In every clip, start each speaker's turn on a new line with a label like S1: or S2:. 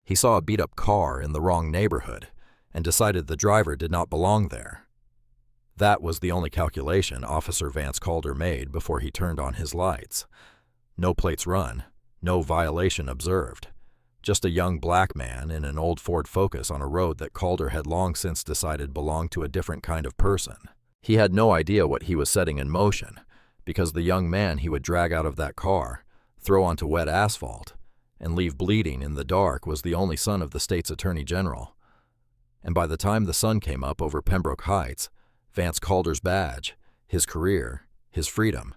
S1: He saw a beat-up car in the wrong neighborhood and decided the driver did not belong there. That was the only calculation Officer Vance Calder made before he turned on his lights. No plates run, no violation observed. Just a young black man in an old Ford Focus on a road that Calder had long since decided belonged to a different kind of person. He had no idea what he was setting in motion, because the young man he would drag out of that car, throw onto wet asphalt, and leave bleeding in the dark was the only son of the state's attorney general. And by the time the sun came up over Pembroke Heights, Vance Calder's badge, his career, his freedom,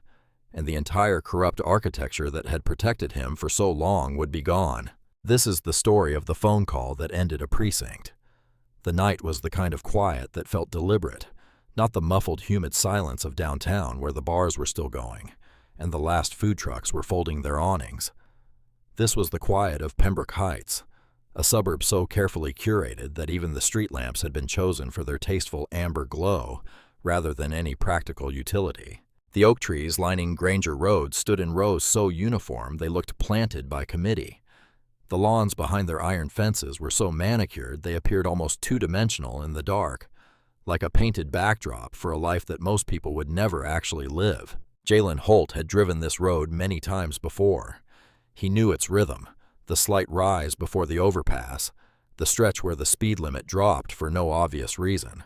S1: and the entire corrupt architecture that had protected him for so long would be gone. This is the story of the phone call that ended a precinct. The night was the kind of quiet that felt deliberate, not the muffled, humid silence of downtown where the bars were still going and the last food trucks were folding their awnings. This was the quiet of Pembroke Heights, a suburb so carefully curated that even the street lamps had been chosen for their tasteful amber glow rather than any practical utility. The oak trees lining Granger Road stood in rows so uniform they looked planted by committee. The lawns behind their iron fences were so manicured they appeared almost two-dimensional in the dark, like a painted backdrop for a life that most people would never actually live. Jalen Holt had driven this road many times before. He knew its rhythm, the slight rise before the overpass, the stretch where the speed limit dropped for no obvious reason,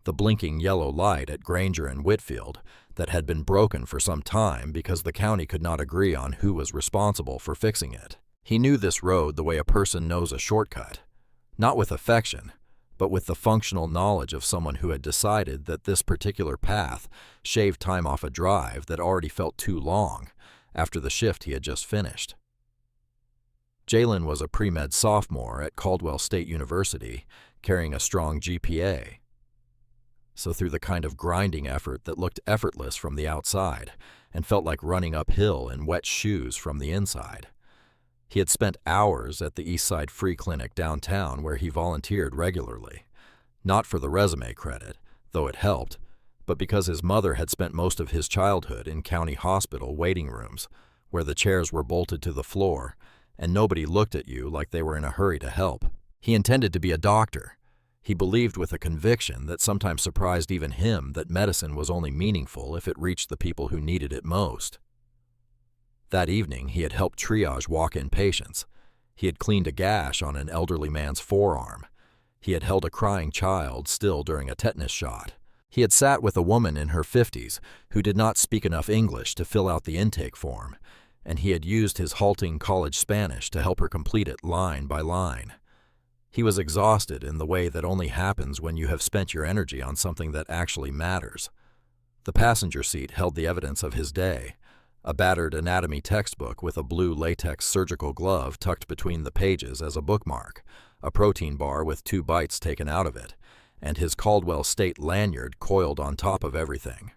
S1: the blinking yellow light at Granger and Whitfield that had been broken for some time because the county could not agree on who was responsible for fixing it. He knew this road the way a person knows a shortcut, not with affection, but with the functional knowledge of someone who had decided that this particular path shaved time off a drive that already felt too long after the shift he had just finished. Jalen was a pre-med sophomore at Caldwell State University, carrying a strong GPA. So through the kind of grinding effort that looked effortless from the outside and felt like running uphill in wet shoes from the inside, he had spent hours at the Eastside Free Clinic downtown where he volunteered regularly, not for the resume credit, though it helped, but because his mother had spent most of his childhood in county hospital waiting rooms where the chairs were bolted to the floor and nobody looked at you like they were in a hurry to help. He intended to be a doctor. He believed with a conviction that sometimes surprised even him that medicine was only meaningful if it reached the people who needed it most. That evening, he had helped triage walk-in patients. He had cleaned a gash on an elderly man's forearm. He had held a crying child still during a tetanus shot. He had sat with a woman in her 50s who did not speak enough English to fill out the intake form, and he had used his halting college Spanish to help her complete it line by line. He was exhausted in the way that only happens when you have spent your energy on something that actually matters. The passenger seat held the evidence of his day, a battered anatomy textbook with a blue latex surgical glove tucked between the pages as a bookmark, a protein bar with 2 bites taken out of it, and his Caldwell State lanyard coiled on top of everything.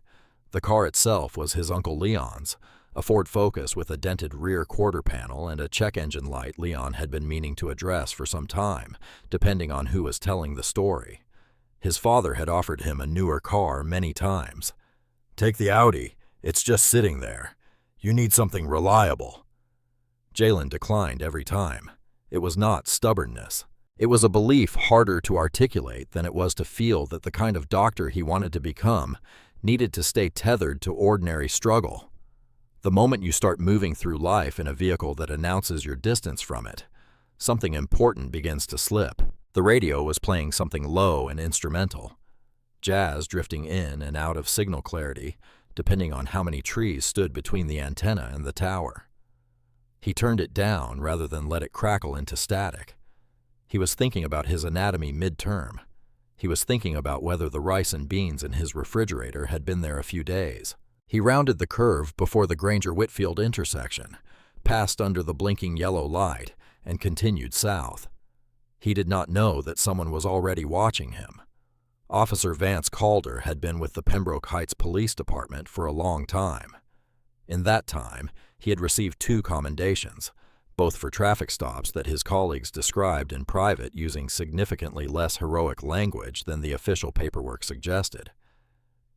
S1: The car itself was his Uncle Leon's, a Ford Focus with a dented rear quarter panel and a check engine light Leon had been meaning to address for some time, depending on who was telling the story. His father had offered him a newer car many times. "Take the Audi, it's just sitting there. You need something reliable." Jalen declined every time. It was not stubbornness. It was a belief harder to articulate than it was to feel that the kind of doctor he wanted to become needed to stay tethered to ordinary struggle. The moment you start moving through life in a vehicle that announces your distance from it, something important begins to slip. The radio was playing something low and instrumental, jazz drifting in and out of signal clarity, depending on how many trees stood between the antenna and the tower. He turned it down rather than let it crackle into static. He was thinking about his anatomy midterm. He was thinking about whether the rice and beans in his refrigerator had been there a few days. He rounded the curve before the Granger-Whitfield intersection, passed under the blinking yellow light, and continued south. He did not know that someone was already watching him. Officer Vance Calder had been with the Pembroke Heights Police Department for a long time. In that time, he had received 2 commendations, both for traffic stops that his colleagues described in private using significantly less heroic language than the official paperwork suggested.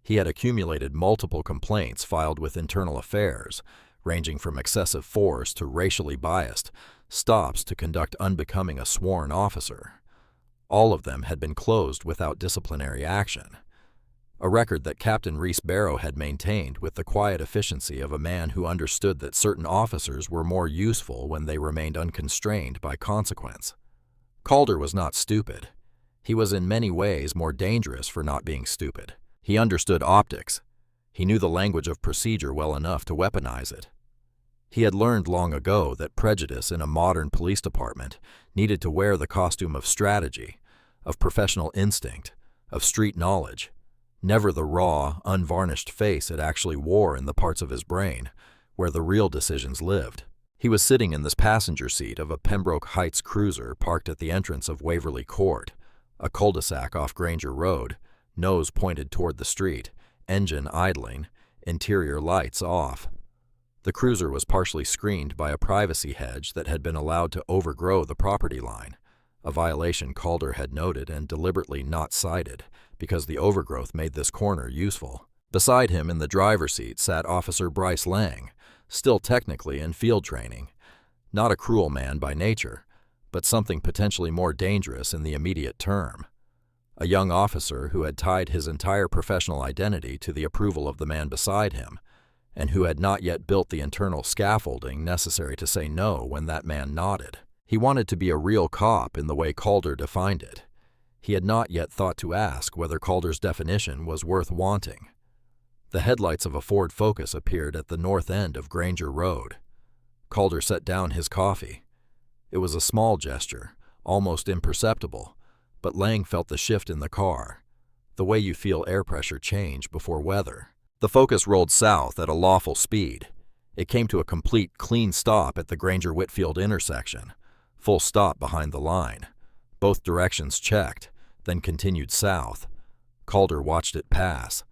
S1: He had accumulated multiple complaints filed with Internal Affairs, ranging from excessive force to racially biased, stops to conduct unbecoming a sworn officer. All of them had been closed without disciplinary action, a record that Captain Reese Barrow had maintained with the quiet efficiency of a man who understood that certain officers were more useful when they remained unconstrained by consequence. Calder was not stupid. He was in many ways more dangerous for not being stupid. He understood optics. He knew the language of procedure well enough to weaponize it. He had learned long ago that prejudice in a modern police department needed to wear the costume of strategy, of professional instinct, of street knowledge, never the raw, unvarnished face it actually wore in the parts of his brain where the real decisions lived. He was sitting in this passenger seat of a Pembroke Heights cruiser parked at the entrance of Waverly Court, a cul-de-sac off Granger Road, nose pointed toward the street, engine idling, interior lights off. The cruiser was partially screened by a privacy hedge that had been allowed to overgrow the property line, a violation Calder had noted and deliberately not cited because the overgrowth made this corner useful. Beside him in the driver's seat sat Officer Bryce Lang, still technically in field training, not a cruel man by nature, but something potentially more dangerous in the immediate term. A young officer who had tied his entire professional identity to the approval of the man beside him, and who had not yet built the internal scaffolding necessary to say no when that man nodded. He wanted to be a real cop in the way Calder defined it. He had not yet thought to ask whether Calder's definition was worth wanting. The headlights of a Ford Focus appeared at the north end of Granger Road. Calder set down his coffee. It was a small gesture, almost imperceptible, but Lang felt the shift in the car, the way you feel air pressure change before weather. The Focus rolled south at a lawful speed. It came to a complete, clean stop at the Granger-Whitfield intersection, full stop behind the line. Both directions checked, then continued south. Calder watched it pass.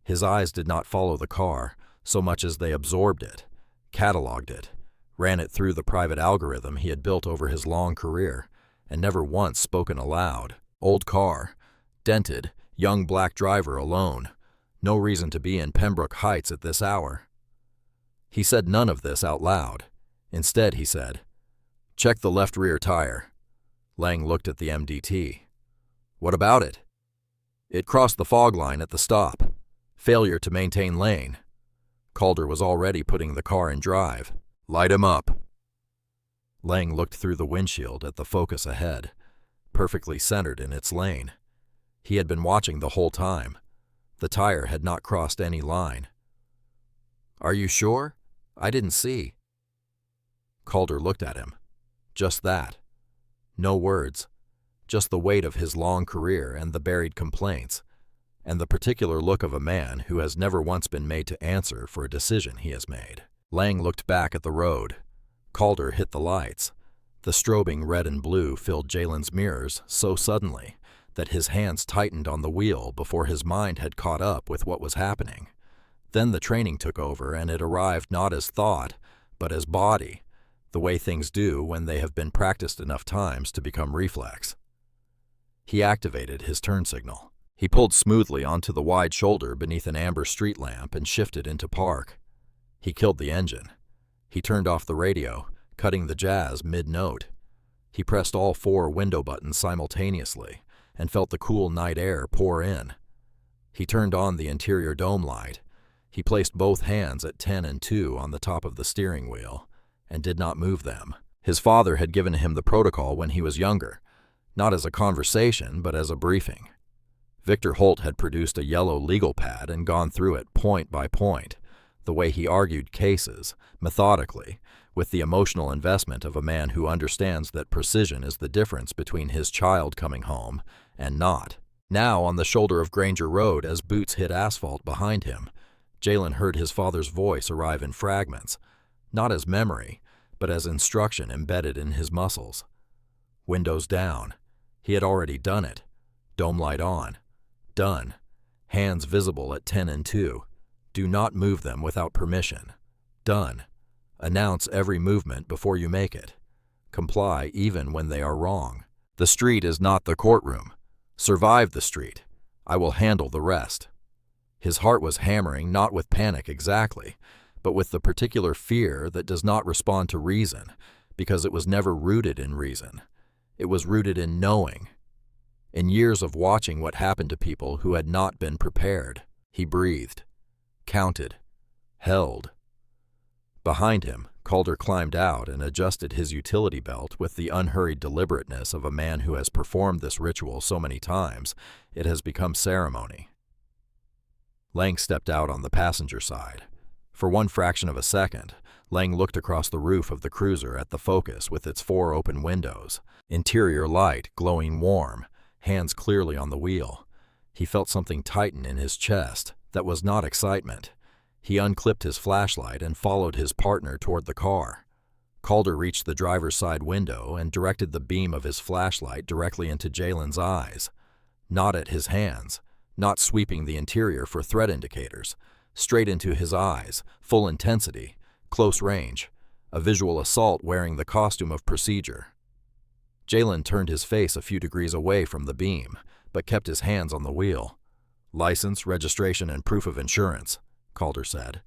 S1: His eyes did not follow the car so much as they absorbed it, cataloged it, ran it through the private algorithm he had built over his long career, and never once spoken aloud. Old car, dented, young black driver alone. No reason to be in Pembroke Heights at this hour. He said none of this out loud. Instead, he said, "Check the left rear tire." Lang looked at the MDT. "What about it?" "It crossed the fog line at the stop. Failure to maintain lane." Calder was already putting the car in drive. "Light him up." Lang looked through the windshield at the Focus ahead, perfectly centered in its lane. He had been watching the whole time. The tire had not crossed any line. "Are you sure? I didn't see." Calder looked at him. Just that. No words. Just the weight of his long career and the buried complaints, and the particular look of a man who has never once been made to answer for a decision he has made. Lang looked back at the road. Calder hit the lights. The strobing red and blue filled Jalen's mirrors so suddenly that his hands tightened on the wheel before his mind had caught up with what was happening. Then the training took over, and it arrived not as thought, but as body, the way things do when they have been practiced enough times to become reflex. He activated his turn signal. He pulled smoothly onto the wide shoulder beneath an amber street lamp and shifted into park. He killed the engine. He turned off the radio, cutting the jazz mid-note. He pressed all 4 window buttons simultaneously and felt the cool night air pour in. He turned on the interior dome light. He placed both hands at 10 and 2 on the top of the steering wheel and did not move them. His father had given him the protocol when he was younger, not as a conversation but as a briefing. Victor Holt had produced a yellow legal pad and gone through it point by point, the way he argued cases, methodically, with the emotional investment of a man who understands that precision is the difference between his child coming home and not. Now, on the shoulder of Granger Road, as boots hit asphalt behind him, Jalen heard his father's voice arrive in fragments, not as memory, but as instruction embedded in his muscles. Windows down. He had already done it. Dome light on. Done. Hands visible at 10 and 2. Do not move them without permission. Done. Announce every movement before you make it. Comply even when they are wrong. The street is not the courtroom. Survive the street. I will handle the rest. His heart was hammering, not with panic exactly, but with the particular fear that does not respond to reason, because it was never rooted in reason. It was rooted in knowing. In years of watching what happened to people who had not been prepared, he breathed, counted, held. Behind him, Calder climbed out and adjusted his utility belt with the unhurried deliberateness of a man who has performed this ritual so many times it has become ceremony. Lang stepped out on the passenger side. For one fraction of a second, Lang looked across the roof of the cruiser at the Focus with its 4 open windows, interior light glowing warm, hands clearly on the wheel. He felt something tighten in his chest that was not excitement. He unclipped his flashlight and followed his partner toward the car. Calder reached the driver's side window and directed the beam of his flashlight directly into Jalen's eyes. Not at his hands, not sweeping the interior for threat indicators. Straight into his eyes, full intensity, close range, a visual assault wearing the costume of procedure. Jalen turned his face a few degrees away from the beam, but kept his hands on the wheel. "License, registration, and proof of insurance," Calder said.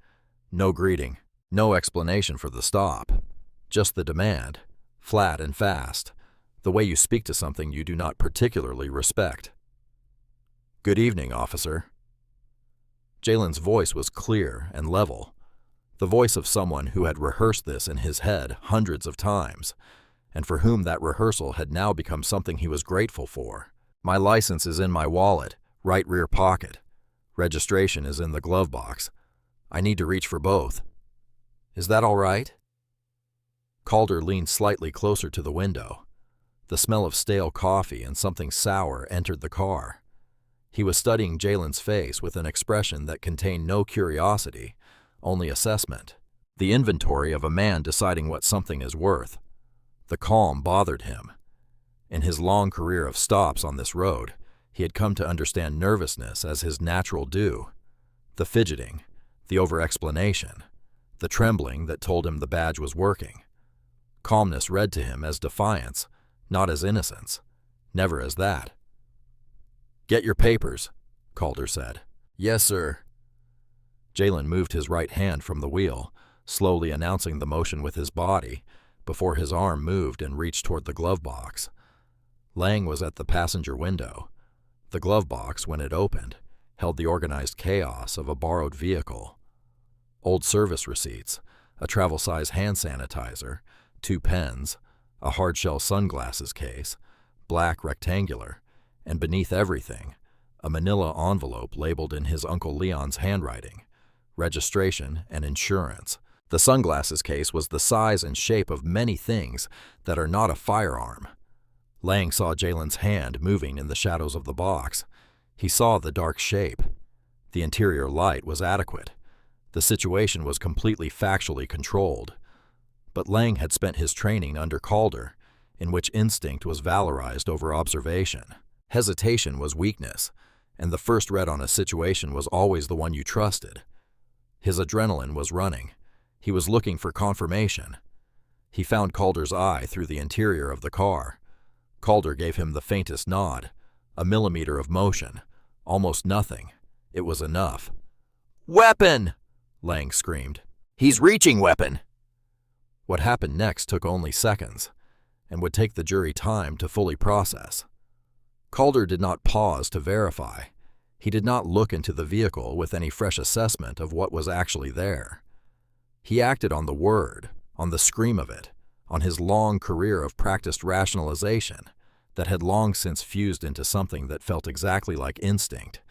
S1: "No greeting, no explanation for the stop. Just the demand, flat and fast, the way you speak to something you do not particularly respect." "Good evening, officer." Jalen's voice was clear and level, the voice of someone who had rehearsed this in his head hundreds of times, and for whom that rehearsal had now become something he was grateful for. "My license is in my wallet, right rear pocket. Registration is in the glove box. I need to reach for both. Is that all right?" Calder leaned slightly closer to the window. The smell of stale coffee and something sour entered the car. He was studying Jalen's face with an expression that contained no curiosity, only assessment. The inventory of a man deciding what something is worth. The calm bothered him. In his long career of stops on this road, he had come to understand nervousness as his natural due. The fidgeting, the over-explanation, the trembling that told him the badge was working. Calmness read to him as defiance, not as innocence, never as that. "Get your papers," Calder said. "Yes, sir." Jalen moved his right hand from the wheel, slowly announcing the motion with his body, before his arm moved and reached toward the glove box. Lang was at the passenger window. The glove box, when it opened, held the organized chaos of a borrowed vehicle. Old service receipts, a travel-size hand sanitizer, 2 pens, a hard-shell sunglasses case, black rectangular, and beneath everything, a manila envelope labeled in his Uncle Leon's handwriting, registration and insurance. The sunglasses case was the size and shape of many things that are not a firearm. Lang saw Jalen's hand moving in the shadows of the box. He saw the dark shape. The interior light was adequate. The situation was completely factually controlled. But Lang had spent his training under Calder, in which instinct was valorized over observation. Hesitation was weakness, and the first read on a situation was always the one you trusted. His adrenaline was running. He was looking for confirmation. He found Calder's eye through the interior of the car. Calder gave him the faintest nod, a millimeter of motion, almost nothing. It was enough. "Weapon!" Lang screamed. "He's reaching weapon!" What happened next took only seconds, and would take the jury time to fully process. Calder did not pause to verify. He did not look into the vehicle with any fresh assessment of what was actually there. He acted on the word, on the scream of it, on his long career of practiced rationalization that had long since fused into something that felt exactly like instinct,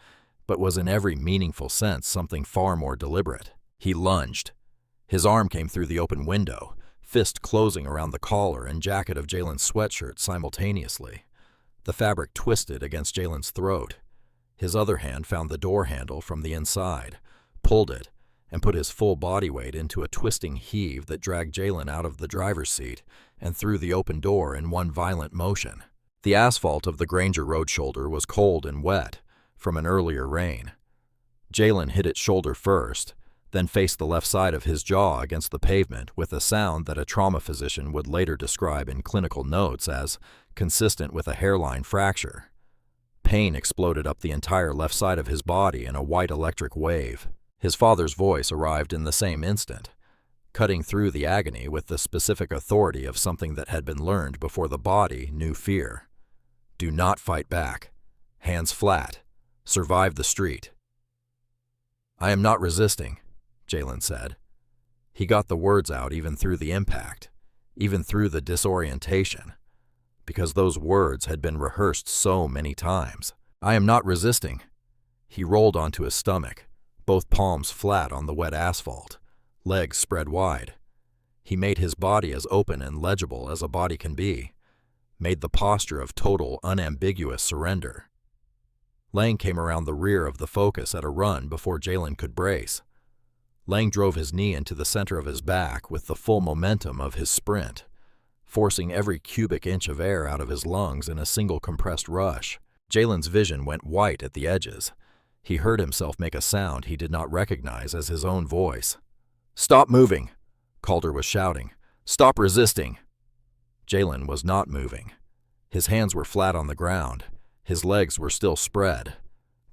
S1: but was in every meaningful sense something far more deliberate. He lunged. His arm came through the open window, fist closing around the collar and jacket of Jalen's sweatshirt simultaneously. The fabric twisted against Jalen's throat. His other hand found the door handle from the inside, pulled it, and put his full body weight into a twisting heave that dragged Jalen out of the driver's seat and through the open door in one violent motion. The asphalt of the Granger Road shoulder was cold and wet from an earlier rain. Jalen hit its shoulder first, then faced the left side of his jaw against the pavement with a sound that a trauma physician would later describe in clinical notes as consistent with a hairline fracture. Pain exploded up the entire left side of his body in a white electric wave. His father's voice arrived in the same instant, cutting through the agony with the specific authority of something that had been learned before the body knew fear. Do not fight back. Hands flat. Survive the street. I am not resisting, Jalen said. He got the words out even through the impact, even through the disorientation, because those words had been rehearsed so many times. I am not resisting. He rolled onto his stomach, both palms flat on the wet asphalt, legs spread wide. He made his body as open and legible as a body can be, made the posture of total, unambiguous surrender. Lang came around the rear of the Focus at a run before Jalen could brace. Lang drove his knee into the center of his back with the full momentum of his sprint, forcing every cubic inch of air out of his lungs in a single compressed rush. Jalen's vision went white at the edges. He heard himself make a sound he did not recognize as his own voice. "Stop moving!" Calder was shouting. "Stop resisting!" Jalen was not moving. His hands were flat on the ground. His legs were still spread.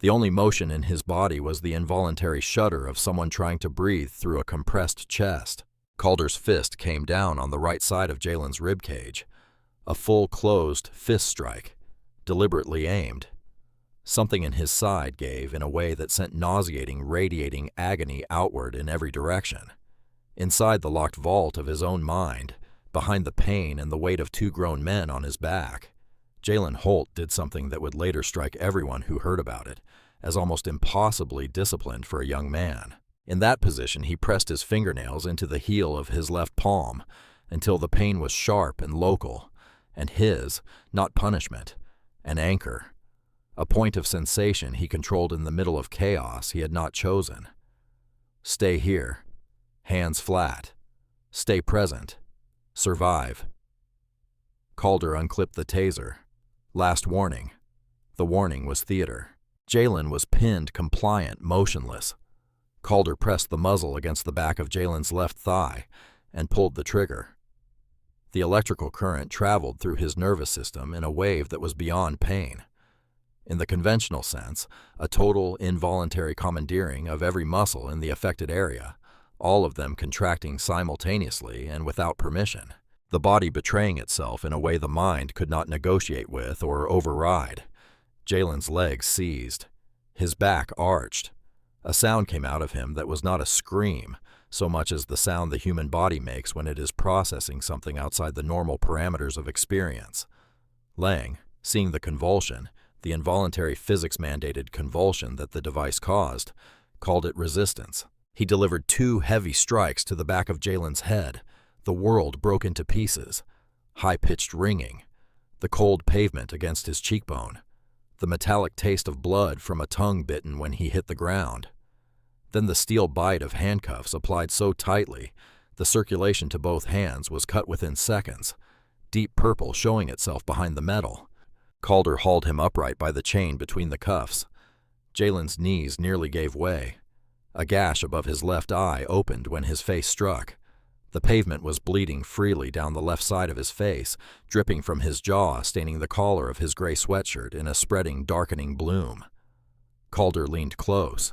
S1: The only motion in his body was the involuntary shudder of someone trying to breathe through a compressed chest. Calder's fist came down on the right side of Jalen's ribcage. A full closed fist strike, deliberately aimed. Something in his side gave in a way that sent nauseating, radiating agony outward in every direction. Inside the locked vault of his own mind, behind the pain and the weight of two grown men on his back, Jalen Holt did something that would later strike everyone who heard about it as almost impossibly disciplined for a young man. In that position, he pressed his fingernails into the heel of his left palm until the pain was sharp and local, and his, not punishment, an anchor. A point of sensation he controlled in the middle of chaos he had not chosen. Stay here. Hands flat. Stay present. Survive. Calder unclipped the taser. Last warning. The warning was theater. Jalen was pinned, compliant, motionless. Calder pressed the muzzle against the back of Jalen's left thigh and pulled the trigger. The electrical current traveled through his nervous system in a wave that was beyond pain. In the conventional sense, a total, involuntary commandeering of every muscle in the affected area, all of them contracting simultaneously and without permission, the body betraying itself in a way the mind could not negotiate with or override. Jalen's legs seized. His back arched. A sound came out of him that was not a scream, so much as the sound the human body makes when it is processing something outside the normal parameters of experience. Lang, seeing the convulsion, the involuntary physics-mandated convulsion that the device caused, called it resistance. He delivered 2 heavy strikes to the back of Jalen's head. The world broke into pieces. High-pitched ringing. The cold pavement against his cheekbone. The metallic taste of blood from a tongue bitten when he hit the ground. Then the steel bite of handcuffs applied so tightly, the circulation to both hands was cut within seconds, deep purple showing itself behind the metal. Calder hauled him upright by the chain between the cuffs. Jalen's knees nearly gave way. A gash above his left eye opened when his face struck. The pavement was bleeding freely down the left side of his face, dripping from his jaw, staining the collar of his gray sweatshirt in a spreading, darkening bloom. Calder leaned close.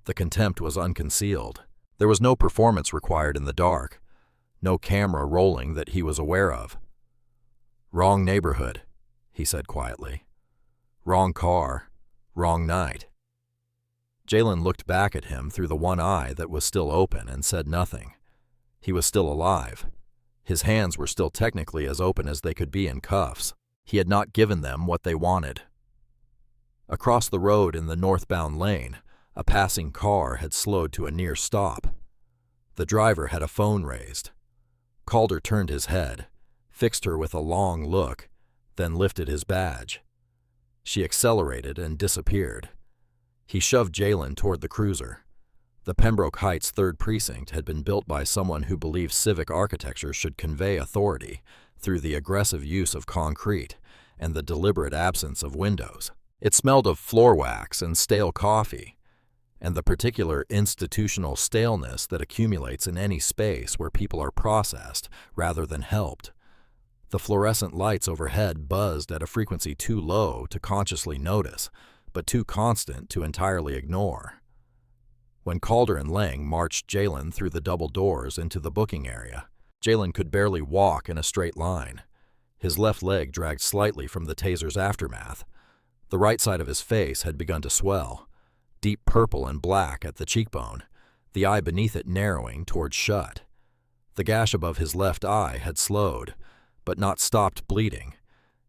S1: The contempt was unconcealed. There was no performance required in the dark, no camera rolling that he was aware of. "Wrong neighborhood," he said quietly. "Wrong car. Wrong night." Jalen looked back at him through the one eye that was still open and said nothing. He was still alive. His hands were still technically as open as they could be in cuffs. He had not given them what they wanted. Across the road in the northbound lane, a passing car had slowed to a near stop. The driver had a phone raised. Calder turned his head, fixed her with a long look, then lifted his badge. She accelerated and disappeared. He shoved Jalen toward the cruiser. The Pembroke Heights 3rd Precinct had been built by someone who believed civic architecture should convey authority through the aggressive use of concrete and the deliberate absence of windows. It smelled of floor wax and stale coffee, and the particular institutional staleness that accumulates in any space where people are processed rather than helped. The fluorescent lights overhead buzzed at a frequency too low to consciously notice, but too constant to entirely ignore. When Calder and Lang marched Jalen through the double doors into the booking area, Jalen could barely walk in a straight line. His left leg dragged slightly from the taser's aftermath. The right side of his face had begun to swell, deep purple and black at the cheekbone, the eye beneath it narrowing towards shut. The gash above his left eye had slowed, but not stopped bleeding,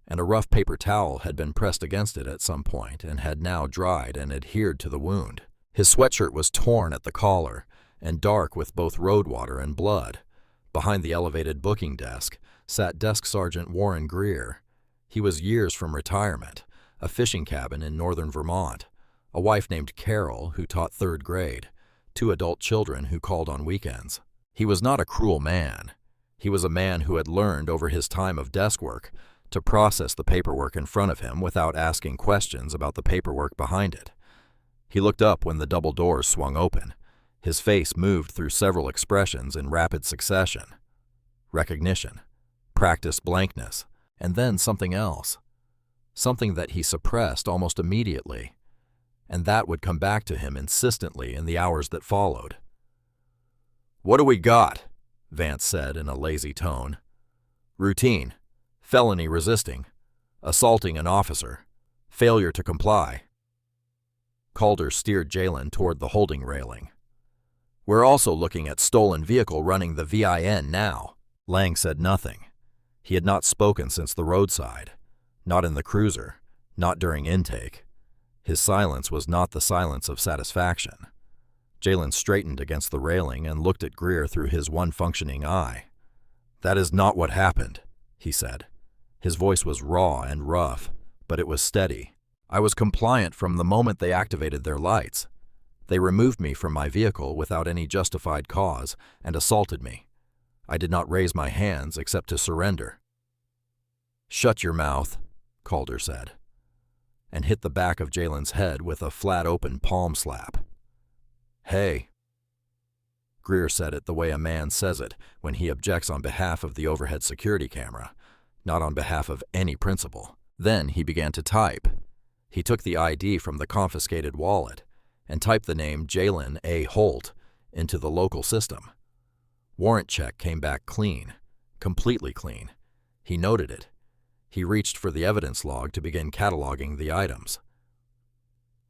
S1: and a rough paper towel had been pressed against it at some point and had now dried and adhered to the wound. His sweatshirt was torn at the collar and dark with both road water and blood. Behind the elevated booking desk sat Desk Sergeant Warren Greer. He was years from retirement, a fishing cabin in northern Vermont, a wife named Carol who taught third grade, 2 adult children who called on weekends. He was not a cruel man. He was a man who had learned over his time of desk work to process the paperwork in front of him without asking questions about the paperwork behind it. He looked up when the double doors swung open. His face moved through several expressions in rapid succession. Recognition, practiced blankness, and then something else. Something that he suppressed almost immediately, and that would come back to him insistently in the hours that followed. "What do we got?" Vance said in a lazy tone. "Routine. Felony resisting. Assaulting an officer. Failure to comply." Calder steered Jalen toward the holding railing. "We're also looking at stolen vehicle running the VIN now." Lang said nothing. He had not spoken since the roadside. Not in the cruiser. Not during intake. His silence was not the silence of satisfaction. Jalen straightened against the railing and looked at Greer through his one functioning eye. "That is not what happened," he said. His voice was raw and rough, but it was steady. "I was compliant from the moment they activated their lights. They removed me from my vehicle without any justified cause and assaulted me. I did not raise my hands except to surrender." "Shut your mouth," Calder said, and hit the back of Jalen's head with a flat-open palm slap. "Hey." Greer said it the way a man says it when he objects on behalf of the overhead security camera, not on behalf of any principal. Then he began to type. He took the ID from the confiscated wallet and typed the name Jalen A. Holt into the local system. Warrant check came back clean, completely clean. He noted it. He reached for the evidence log to begin cataloging the items.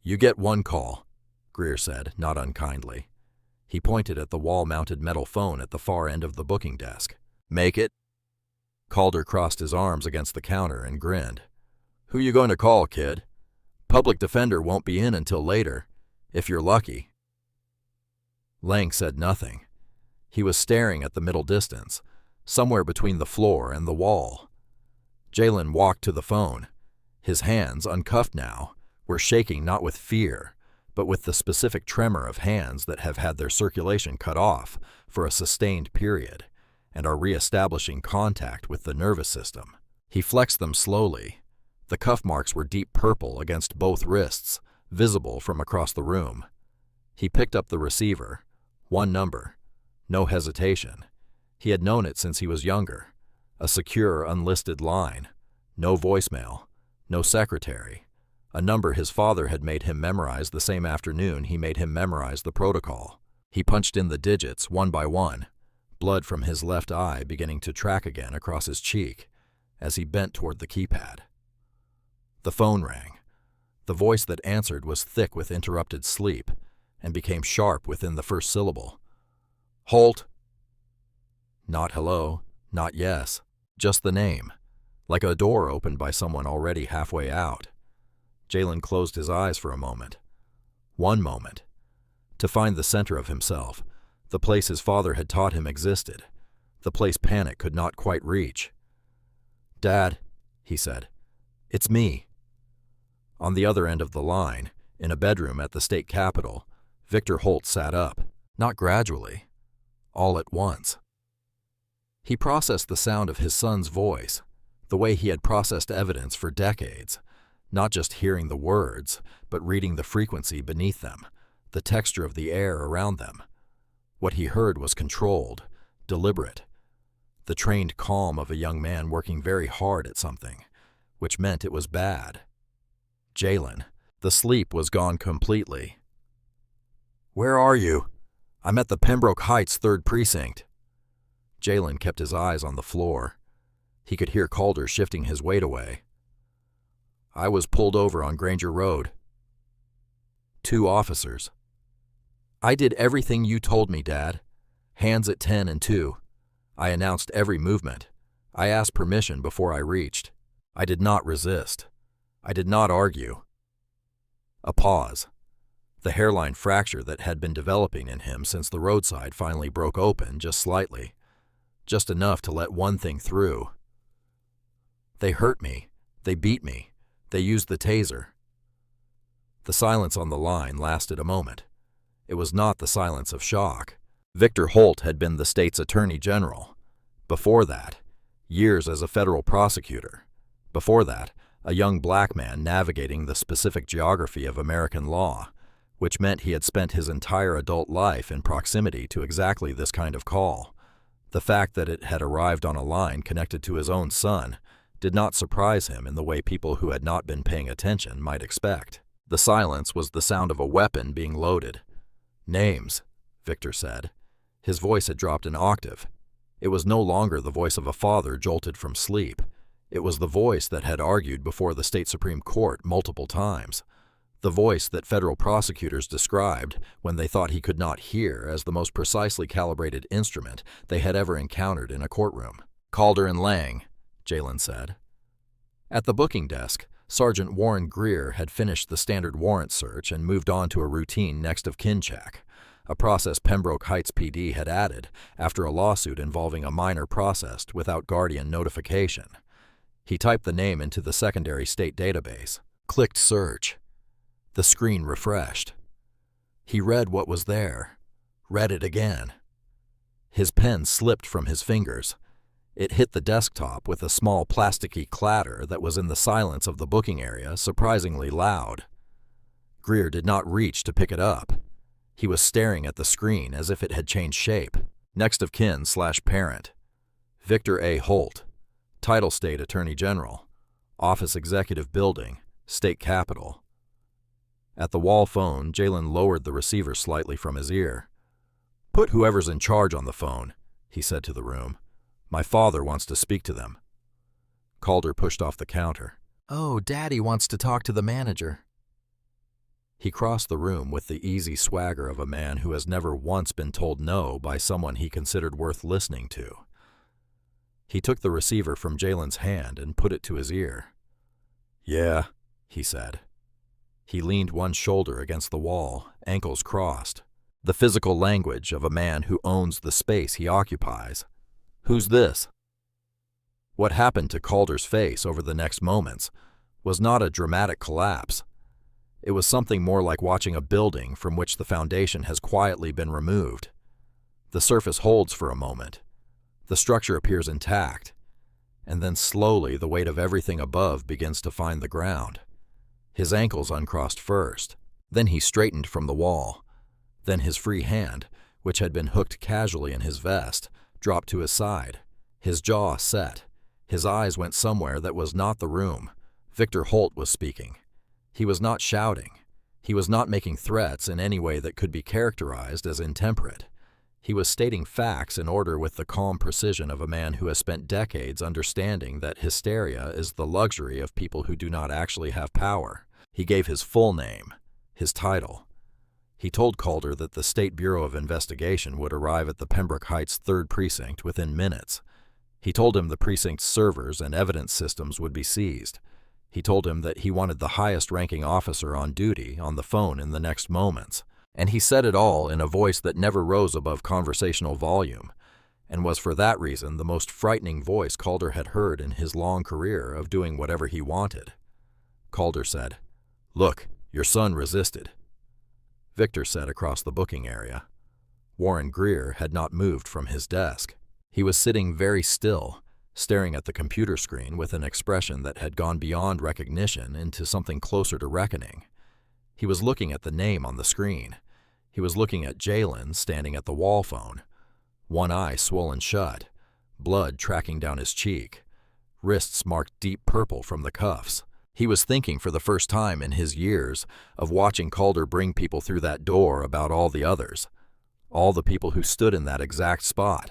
S1: "You get one call," Greer said, not unkindly. He pointed at the wall-mounted metal phone at the far end of the booking desk. "Make it." Calder crossed his arms against the counter and grinned. "Who you going to call, kid? Public defender won't be in until later, if you're lucky." Lang said nothing. He was staring at the middle distance, somewhere between the floor and the wall. Jalen walked to the phone. His hands, uncuffed now, were shaking not with fear, but with the specific tremor of hands that have had their circulation cut off for a sustained period and are re-establishing contact with the nervous system. He flexed them slowly. The cuff marks were deep purple against both wrists, visible from across the room. He picked up the receiver. One number. No hesitation. He had known it since he was younger. A secure, unlisted line. No voicemail. No secretary. A number his father had made him memorize the same afternoon he made him memorize the protocol. He punched in the digits one by one, blood from his left eye beginning to track again across his cheek as he bent toward the keypad. The phone rang. The voice that answered was thick with interrupted sleep and became sharp within the first syllable. "Holt." Not hello, not yes, just the name, like a door opened by someone already halfway out. Jalen closed his eyes for a moment. One moment. To find the center of himself, the place his father had taught him existed, the place panic could not quite reach. "Dad," he said, "it's me." On the other end of the line, in a bedroom at the state capitol, Victor Holt sat up, not gradually, all at once. He processed the sound of his son's voice, the way he had processed evidence for decades, not just hearing the words, but reading the frequency beneath them, the texture of the air around them. What he heard was controlled, deliberate, the trained calm of a young man working very hard at something, which meant it was bad. Jalen, the sleep was gone completely. "Where are you?" "I'm at the Pembroke Heights 3rd Precinct." Jalen kept his eyes on the floor. He could hear Calder shifting his weight away. "I was pulled over on Granger Road." 2 officers. "I did everything you told me, Dad. Hands at 10 and 2. I announced every movement. I asked permission before I reached. I did not resist. I did not argue." A pause. The hairline fracture that had been developing in him since the roadside finally broke open just slightly, just enough to let one thing through. "They hurt me. They beat me. They used the taser." The silence on the line lasted a moment. It was not the silence of shock. Victor Holt had been the state's attorney general. Before that, years as a federal prosecutor. Before that, a young black man navigating the specific geography of American law, which meant he had spent his entire adult life in proximity to exactly this kind of call. The fact that it had arrived on a line connected to his own son did not surprise him in the way people who had not been paying attention might expect. The silence was the sound of a weapon being loaded. "Names," Victor said. His voice had dropped an octave. It was no longer the voice of a father jolted from sleep. It was the voice that had argued before the state Supreme Court multiple times. The voice that federal prosecutors described when they thought he could not hear as the most precisely calibrated instrument they had ever encountered in a courtroom. "Calder and Lang," Jalen said. At the booking desk, Sergeant Warren Greer had finished the standard warrant search and moved on to a routine next of kin check, a process Pembroke Heights PD had added after a lawsuit involving a minor processed without guardian notification. He typed the name into the secondary state database, clicked search. The screen refreshed. He read what was there, read it again. His pen slipped from his fingers. It hit the desktop with a small plasticky clatter that was in the silence of the booking area surprisingly loud. Greer did not reach to pick it up. He was staring at the screen as if it had changed shape. Next of kin/parent. Victor A. Holt, Title State Attorney General, Office Executive Building, State Capitol. At the wall phone, Jalen lowered the receiver slightly from his ear. "Put whoever's in charge on the phone," he said to the room. "My father wants to speak to them." Calder pushed off the counter. "Oh, Daddy wants to talk to the manager." He crossed the room with the easy swagger of a man who has never once been told no by someone he considered worth listening to. He took the receiver from Jalen's hand and put it to his ear. "Yeah," he said. He leaned one shoulder against the wall, ankles crossed. The physical language of a man who owns the space he occupies. "Who's this?" What happened to Calder's face over the next moments was not a dramatic collapse. It was something more like watching a building from which the foundation has quietly been removed. The surface holds for a moment. The structure appears intact, and then slowly the weight of everything above begins to find the ground. His ankles uncrossed first, then he straightened from the wall. Then his free hand, which had been hooked casually in his vest, dropped to his side. His jaw set. His eyes went somewhere that was not the room. Victor Holt was speaking. He was not shouting. He was not making threats in any way that could be characterized as intemperate. He was stating facts in order with the calm precision of a man who has spent decades understanding that hysteria is the luxury of people who do not actually have power. He gave his full name, his title. He told Calder that the State Bureau of Investigation would arrive at the Pembroke Heights 3rd Precinct within minutes. He told him the precinct's servers and evidence systems would be seized. He told him that he wanted the highest-ranking officer on duty on the phone in the next moments. And he said it all in a voice that never rose above conversational volume, and was for that reason the most frightening voice Calder had heard in his long career of doing whatever he wanted. Calder said, "Look, your son resisted." Victor sat across the booking area. Warren Greer had not moved from his desk. He was sitting very still, staring at the computer screen with an expression that had gone beyond recognition into something closer to reckoning. He was looking at the name on the screen. He was looking at Jalen standing at the wall phone, one eye swollen shut, blood tracking down his cheek, wrists marked deep purple from the cuffs. He was thinking for the first time in his years of watching Calder bring people through that door about all the others, all the people who stood in that exact spot,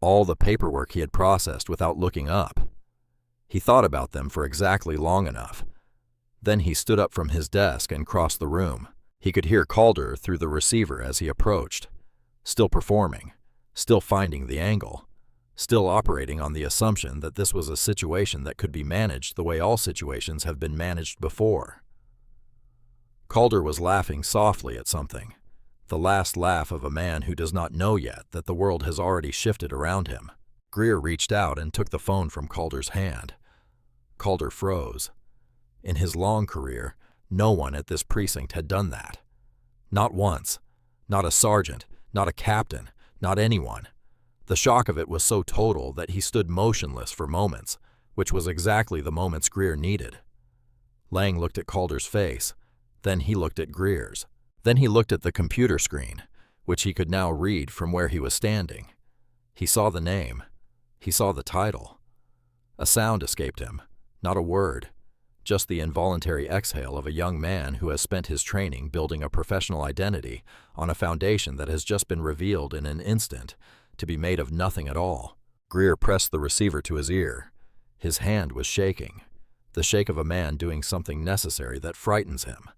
S1: all the paperwork he had processed without looking up. He thought about them for exactly long enough. Then he stood up from his desk and crossed the room. He could hear Calder through the receiver as he approached, still performing, still finding the angle, still operating on the assumption that this was a situation that could be managed the way all situations have been managed before. Calder was laughing softly at something, the last laugh of a man who does not know yet that the world has already shifted around him. Greer reached out and took the phone from Calder's hand. Calder froze. In his long career, no one at this precinct had done that. Not once. Not a sergeant, not a captain, not anyone. The shock of it was so total that he stood motionless for moments, which was exactly the moments Greer needed. Lang looked at Calder's face, then he looked at Greer's. Then he looked at the computer screen, which he could now read from where he was standing. He saw the name. He saw the title. A sound escaped him, not a word, just the involuntary exhale of a young man who has spent his training building a professional identity on a foundation that has just been revealed in an instant to be made of nothing at all. Greer pressed the receiver to his ear. His hand was shaking, the shake of a man doing something necessary that frightens him,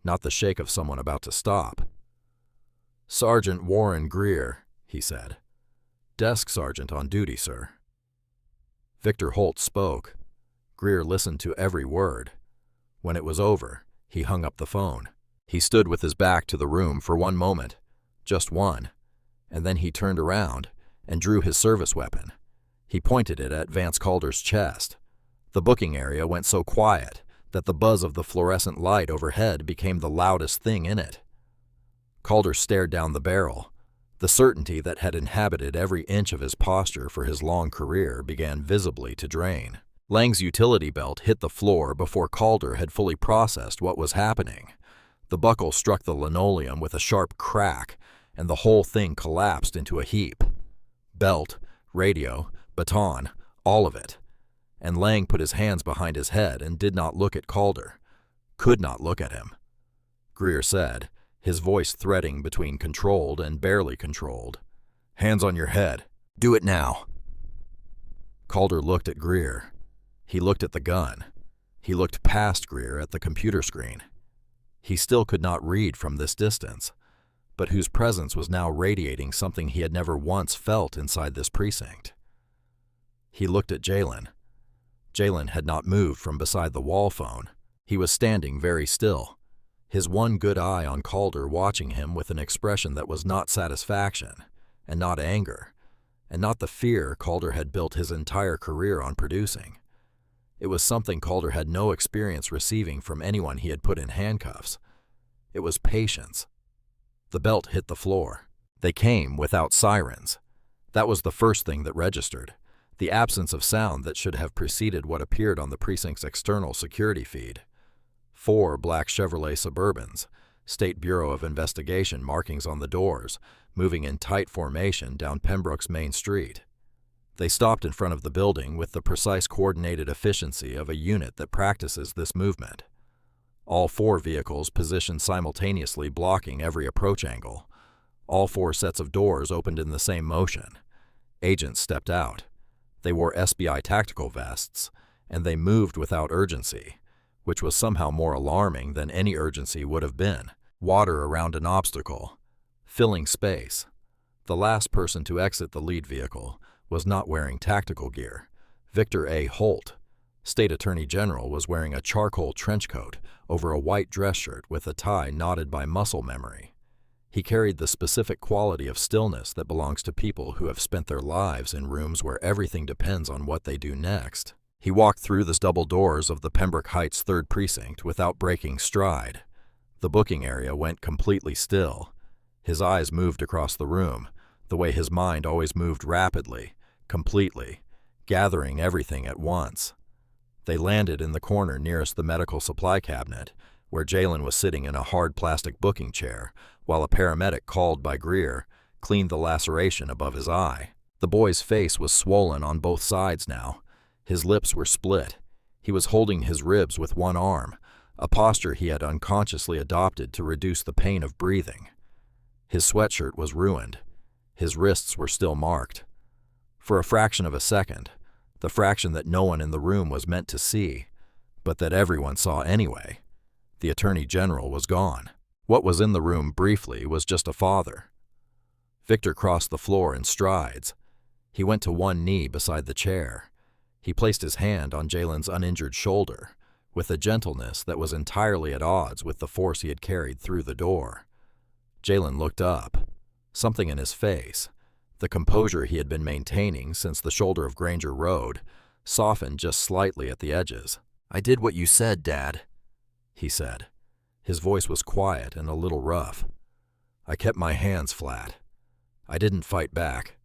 S1: not the shake of someone about to stop. "Sergeant Warren Greer," he said. "Desk sergeant on duty, sir." Victor Holt spoke. Greer listened to every word. When it was over, he hung up the phone. He stood with his back to the room for one moment, just one, and then he turned around and drew his service weapon. He pointed it at Vance Calder's chest. The booking area went so quiet that the buzz of the fluorescent light overhead became the loudest thing in it. Calder stared down the barrel. The certainty that had inhabited every inch of his posture for his long career began visibly to drain. Lang's utility belt hit the floor before Calder had fully processed what was happening. The buckle struck the linoleum with a sharp crack, and the whole thing collapsed into a heap. Belt, radio, baton, all of it. And Lang put his hands behind his head and did not look at Calder. Could not look at him. Greer said, his voice threading between controlled and barely controlled, "Hands on your head. Do it now." Calder looked at Greer. He looked at the gun. He looked past Greer at the computer screen. He still could not read from this distance, but whose presence was now radiating something he had never once felt inside this precinct. He looked at Jalen. Jalen had not moved from beside the wall phone. He was standing very still, his one good eye on Calder watching him with an expression that was not satisfaction, and not anger, and not the fear Calder had built his entire career on producing. It was something Calder had no experience receiving from anyone he had put in handcuffs. It was patience. The belt hit the floor. They came without sirens. That was the first thing that registered, the absence of sound that should have preceded what appeared on the precinct's external security feed. 4 black Chevrolet Suburbans, State Bureau of Investigation markings on the doors, moving in tight formation down Pembroke's main street. They stopped in front of the building with the precise coordinated efficiency of a unit that practices this movement. All 4 vehicles positioned simultaneously blocking every approach angle. All 4 sets of doors opened in the same motion. Agents stepped out. They wore SBI tactical vests, and they moved without urgency, which was somehow more alarming than any urgency would have been. Water around an obstacle, filling space. The last person to exit the lead vehicle was not wearing tactical gear. Victor A. Holt, State Attorney General, was wearing a charcoal trench coat over a white dress shirt with a tie knotted by muscle memory. He carried the specific quality of stillness that belongs to people who have spent their lives in rooms where everything depends on what they do next. He walked through the double doors of the Pembroke Heights 3rd Precinct without breaking stride. The booking area went completely still. His eyes moved across the room, the way his mind always moved rapidly, completely, gathering everything at once. They landed in the corner nearest the medical supply cabinet, where Jalen was sitting in a hard plastic booking chair, while a paramedic called by Greer cleaned the laceration above his eye. The boy's face was swollen on both sides now. His lips were split. He was holding his ribs with one arm, a posture he had unconsciously adopted to reduce the pain of breathing. His sweatshirt was ruined. His wrists were still marked. For a fraction of a second, the fraction that no one in the room was meant to see, but that everyone saw anyway, the Attorney General was gone. What was in the room briefly was just a father. Victor crossed the floor in strides. He went to one knee beside the chair. He placed his hand on Jalen's uninjured shoulder, with a gentleness that was entirely at odds with the force he had carried through the door. Jalen looked up. Something in his face, the composure he had been maintaining since the shoulder of Granger Road, softened just slightly at the edges. "I did what you said, Dad," he said. His voice was quiet and a little rough. "I kept my hands flat. I didn't fight back."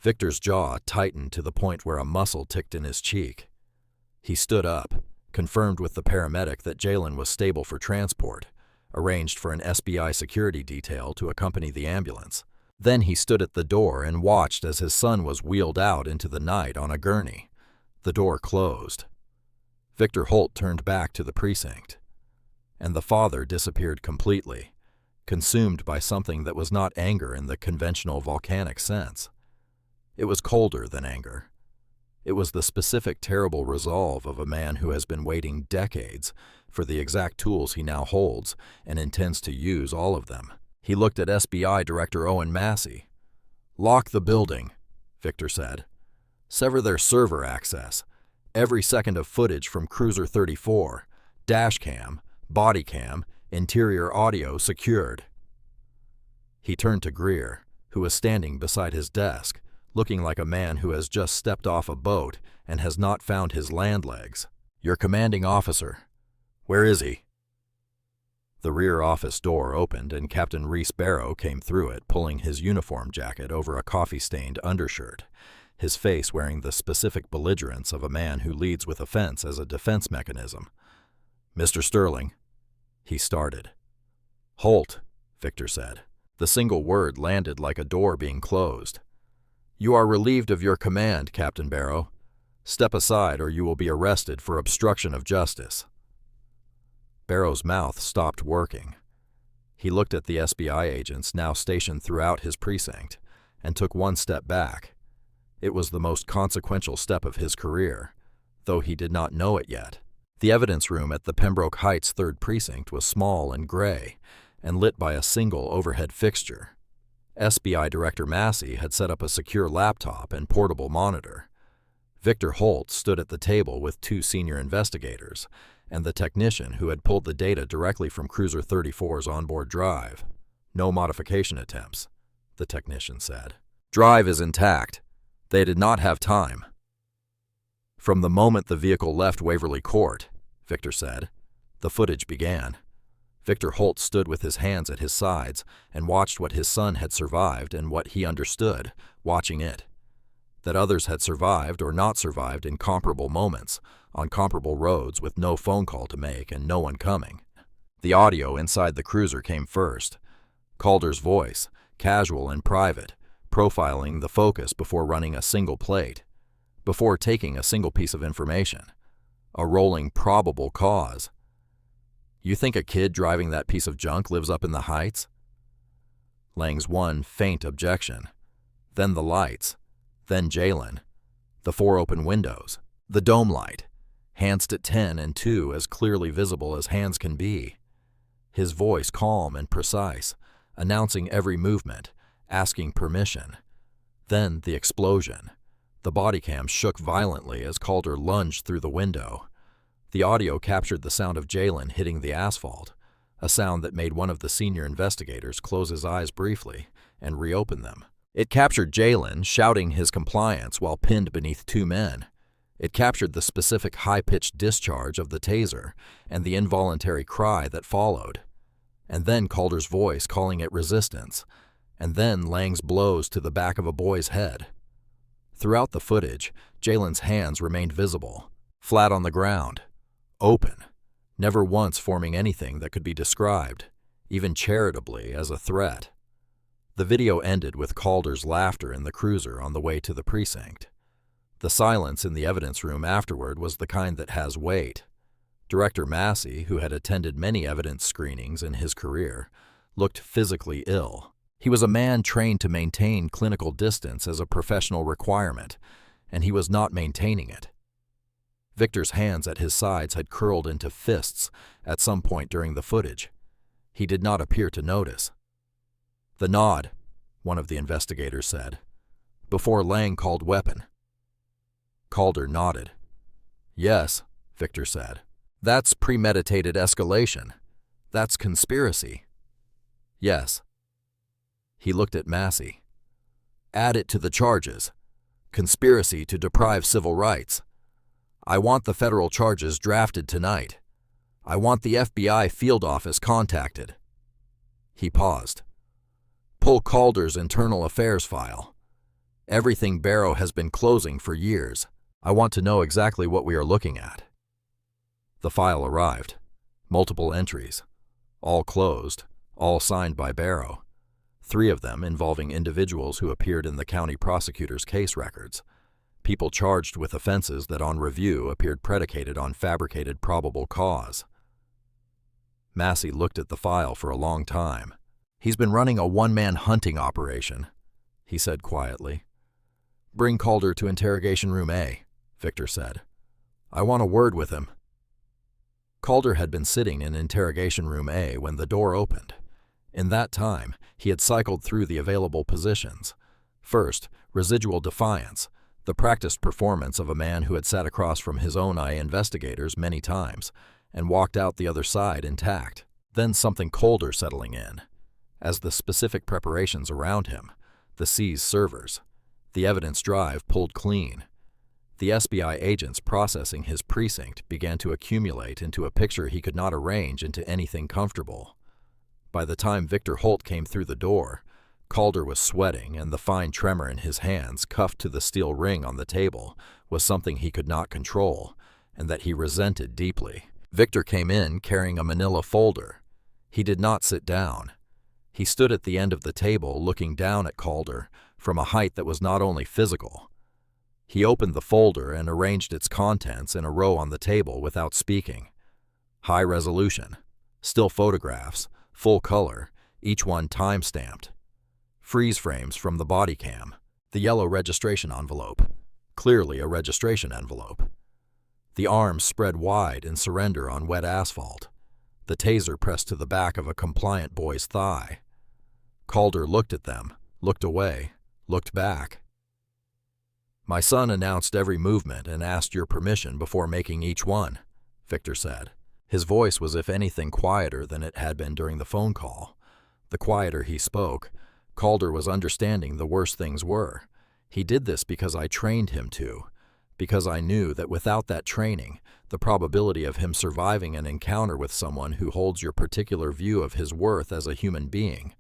S1: Victor's jaw tightened to the point where a muscle ticked in his cheek. He stood up, confirmed with the paramedic that Jalen was stable for transport, arranged for an SBI security detail to accompany the ambulance. Then he stood at the door and watched as his son was wheeled out into the night on a gurney. The door closed. Victor Holt turned back to the precinct, and the father disappeared completely, consumed by something that was not anger in the conventional volcanic sense. It was colder than anger. It was the specific terrible resolve of a man who has been waiting decades for the exact tools he now holds and intends to use all of them. He looked at SBI Director Owen Massey. "Lock the building," Victor said. "Sever their server access. Every second of footage from Cruiser 34, dash cam, body cam, interior audio secured." He turned to Greer, who was standing beside his desk, looking like a man who has just stepped off a boat and has not found his land legs. "Your commanding officer. Where is he?" The rear office door opened and Captain Reese Barrow came through it, pulling his uniform jacket over a coffee-stained undershirt, his face wearing the specific belligerence of a man who leads with offense as a defense mechanism. "Mr. Sterling," he started. "Holt," Victor said. The single word landed like a door being closed. "You are relieved of your command, Captain Barrow. Step aside or you will be arrested for obstruction of justice." Barrow's mouth stopped working. He looked at the SBI agents now stationed throughout his precinct and took one step back. It was the most consequential step of his career, though he did not know it yet. The evidence room at the Pembroke Heights 3rd Precinct was small and gray and lit by a single overhead fixture. SBI Director Massey had set up a secure laptop and portable monitor. Victor Holt stood at the table with 2 senior investigators and the technician who had pulled the data directly from Cruiser 34's onboard drive. "No modification attempts," the technician said. "Drive is intact. They did not have time." "From the moment the vehicle left Waverly Court," Victor said, "the footage began." Victor Holt stood with his hands at his sides and watched what his son had survived and what he understood, watching it. That others had survived or not survived in comparable moments, on comparable roads with no phone call to make and no one coming. The audio inside the cruiser came first. Calder's voice, casual and private, profiling the focus before running a single plate, before taking a single piece of information. A rolling probable cause. "You think a kid driving that piece of junk lives up in the heights?" Lang's one faint objection. Then the lights. Then Jalen. The 4 open windows. The dome light. Hands at 10 and 2 as clearly visible as hands can be. His voice calm and precise, announcing every movement, asking permission. Then the explosion. The body cam shook violently as Calder lunged through the window. The audio captured the sound of Jalen hitting the asphalt, a sound that made one of the senior investigators close his eyes briefly and reopen them. It captured Jalen shouting his compliance while pinned beneath 2 men. It captured the specific high-pitched discharge of the taser and the involuntary cry that followed. And then Calder's voice calling it resistance, and then Lang's blows to the back of a boy's head. Throughout the footage, Jalen's hands remained visible, flat on the ground, open, never once forming anything that could be described, even charitably, as a threat. The video ended with Calder's laughter in the cruiser on the way to the precinct. The silence in the evidence room afterward was the kind that has weight. Director Massey, who had attended many evidence screenings in his career, looked physically ill. He was a man trained to maintain clinical distance as a professional requirement, and he was not maintaining it. Victor's hands at his sides had curled into fists at some point during the footage. He did not appear to notice. "The nod," one of the investigators said, "before Lang called weapon." Calder nodded. "Yes," Victor said. "That's premeditated escalation. That's conspiracy." "Yes." He looked at Massey. "Add it to the charges. Conspiracy to deprive civil rights. I want the federal charges drafted tonight. I want the FBI field office contacted." He paused. "Pull Calder's internal affairs file. Everything Barrow has been closing for years. I want to know exactly what we are looking at." The file arrived. Multiple entries. All closed, all signed by Barrow. 3 of them involving individuals who appeared in the county prosecutor's case records. People charged with offenses that on review appeared predicated on fabricated probable cause. Massey looked at the file for a long time. "He's been running a one-man hunting operation," he said quietly. "Bring Calder to interrogation room A," Victor said. "I want a word with him." Calder had been sitting in interrogation room A when the door opened. In that time, he had cycled through the available positions. First, residual defiance, the practiced performance of a man who had sat across from his own eye investigators many times and walked out the other side intact. Then something colder settling in, as the specific preparations around him, the seized servers, the evidence drive pulled clean. The SBI agents processing his precinct began to accumulate into a picture he could not arrange into anything comfortable. By the time Victor Holt came through the door, Calder was sweating, and the fine tremor in his hands, cuffed to the steel ring on the table, was something he could not control, and that he resented deeply. Victor came in carrying a manila folder. He did not sit down. He stood at the end of the table looking down at Calder from a height that was not only physical. He opened the folder and arranged its contents in a row on the table without speaking. High resolution, still photographs, full color, each one time-stamped. Freeze frames from the body cam, the yellow registration envelope, clearly a registration envelope. The arms spread wide in surrender on wet asphalt, the taser pressed to the back of a compliant boy's thigh. Calder looked at them, looked away, looked back. "My son announced every movement and asked your permission before making each one," Victor said. His voice was if anything quieter than it had been during the phone call. The quieter he spoke, Calder was understanding the worse things were. "He did this because I trained him to, because I knew that without that training, the probability of him surviving an encounter with someone who holds your particular view of his worth as a human being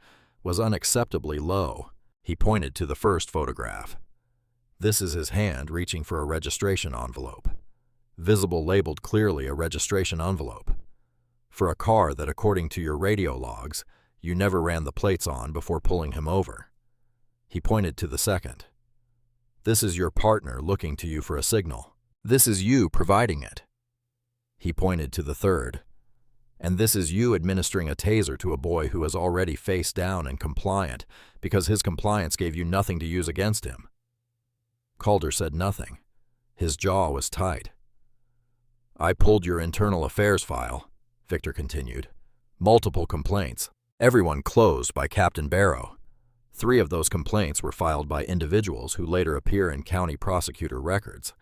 S1: was unacceptably low." He pointed to the first photograph. This is his hand reaching for a registration envelope. Visible, labeled clearly a registration envelope. For a car that, according to your radio logs, you never ran the plates on before pulling him over. He pointed to the second. This is your partner looking to you for a signal. This is you providing it. He pointed to the third. And this is you administering a taser to a boy who is already face down and compliant because his compliance gave you nothing to use against him. Calder said nothing. His jaw was tight. "I pulled your internal affairs file," Victor continued. "Multiple complaints. Everyone closed by Captain Barrow. 3 of those complaints were filed by individuals who later appear in county prosecutor records.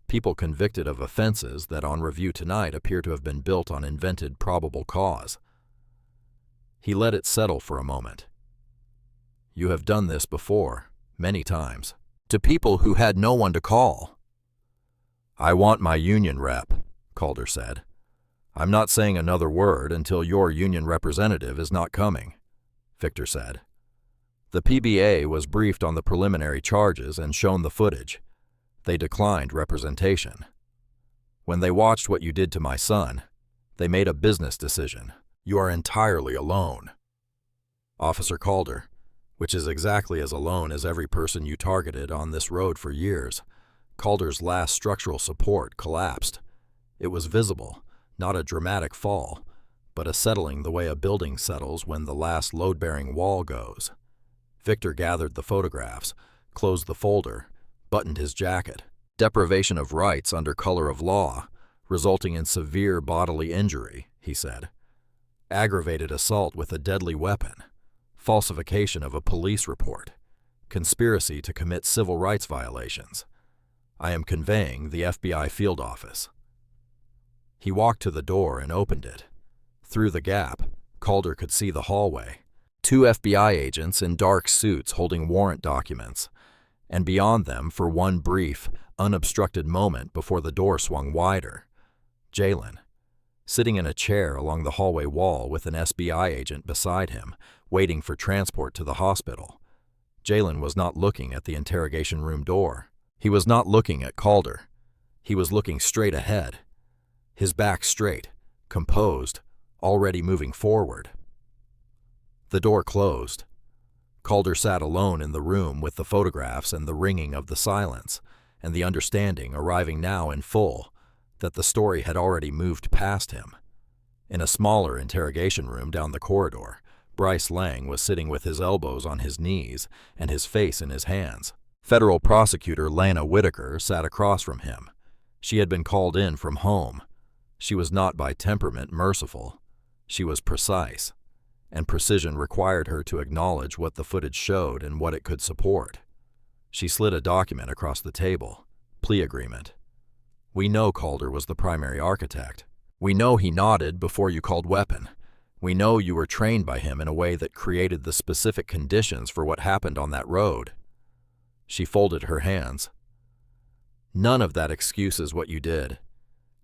S1: People convicted of offenses that on review tonight appear to have been built on invented probable cause." He let it settle for a moment. "You have done this before, many times, to people who had no one to call." "I want my union rep," Calder said. "I'm not saying another word until your union representative is not coming," Victor said. The PBA was briefed on the preliminary charges and shown the footage. They declined representation. "When they watched what you did to my son, they made a business decision. You are entirely alone." Officer Calder, which is exactly as alone as every person you targeted on this road for years, Calder's last structural support collapsed. It was visible, not a dramatic fall, but a settling the way a building settles when the last load-bearing wall goes. Victor gathered the photographs, closed the folder, buttoned his jacket. Deprivation of rights under color of law, resulting in severe bodily injury, he said. Aggravated assault with a deadly weapon, falsification of a police report, conspiracy to commit civil rights violations. I am conveying the FBI field office. He walked to the door and opened it. Through the gap, Calder could see the hallway. 2 FBI agents in dark suits holding warrant documents, and beyond them for one brief, unobstructed moment before the door swung wider, Jalen, sitting in a chair along the hallway wall with an SBI agent beside him, waiting for transport to the hospital. Jalen was not looking at the interrogation room door. He was not looking at Calder. He was looking straight ahead, his back straight, composed, already moving forward. The door closed. Calder sat alone in the room with the photographs and the ringing of the silence, and the understanding arriving now in full that the story had already moved past him. In a smaller interrogation room down the corridor, Bryce Lang was sitting with his elbows on his knees and his face in his hands. Federal prosecutor Lana Whitaker sat across from him. She had been called in from home. She was not by temperament merciful. She was precise, and precision required her to acknowledge what the footage showed and what it could support. She slid a document across the table. Plea agreement. We know Calder was the primary architect. We know he nodded before you called weapon. We know you were trained by him in a way that created the specific conditions for what happened on that road. She folded her hands. None of that excuses what you did.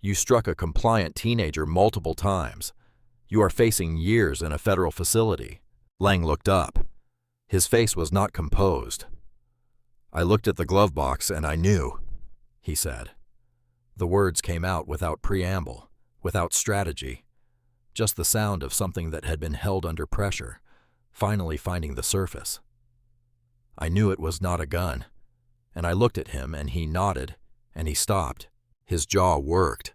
S1: You struck a compliant teenager multiple times. You are facing years in a federal facility. Lang looked up. His face was not composed. I looked at the glove box and I knew, he said. The words came out without preamble, without strategy, just the sound of something that had been held under pressure, finally finding the surface. I knew it was not a gun, and I looked at him and he nodded, and he stopped. His jaw worked.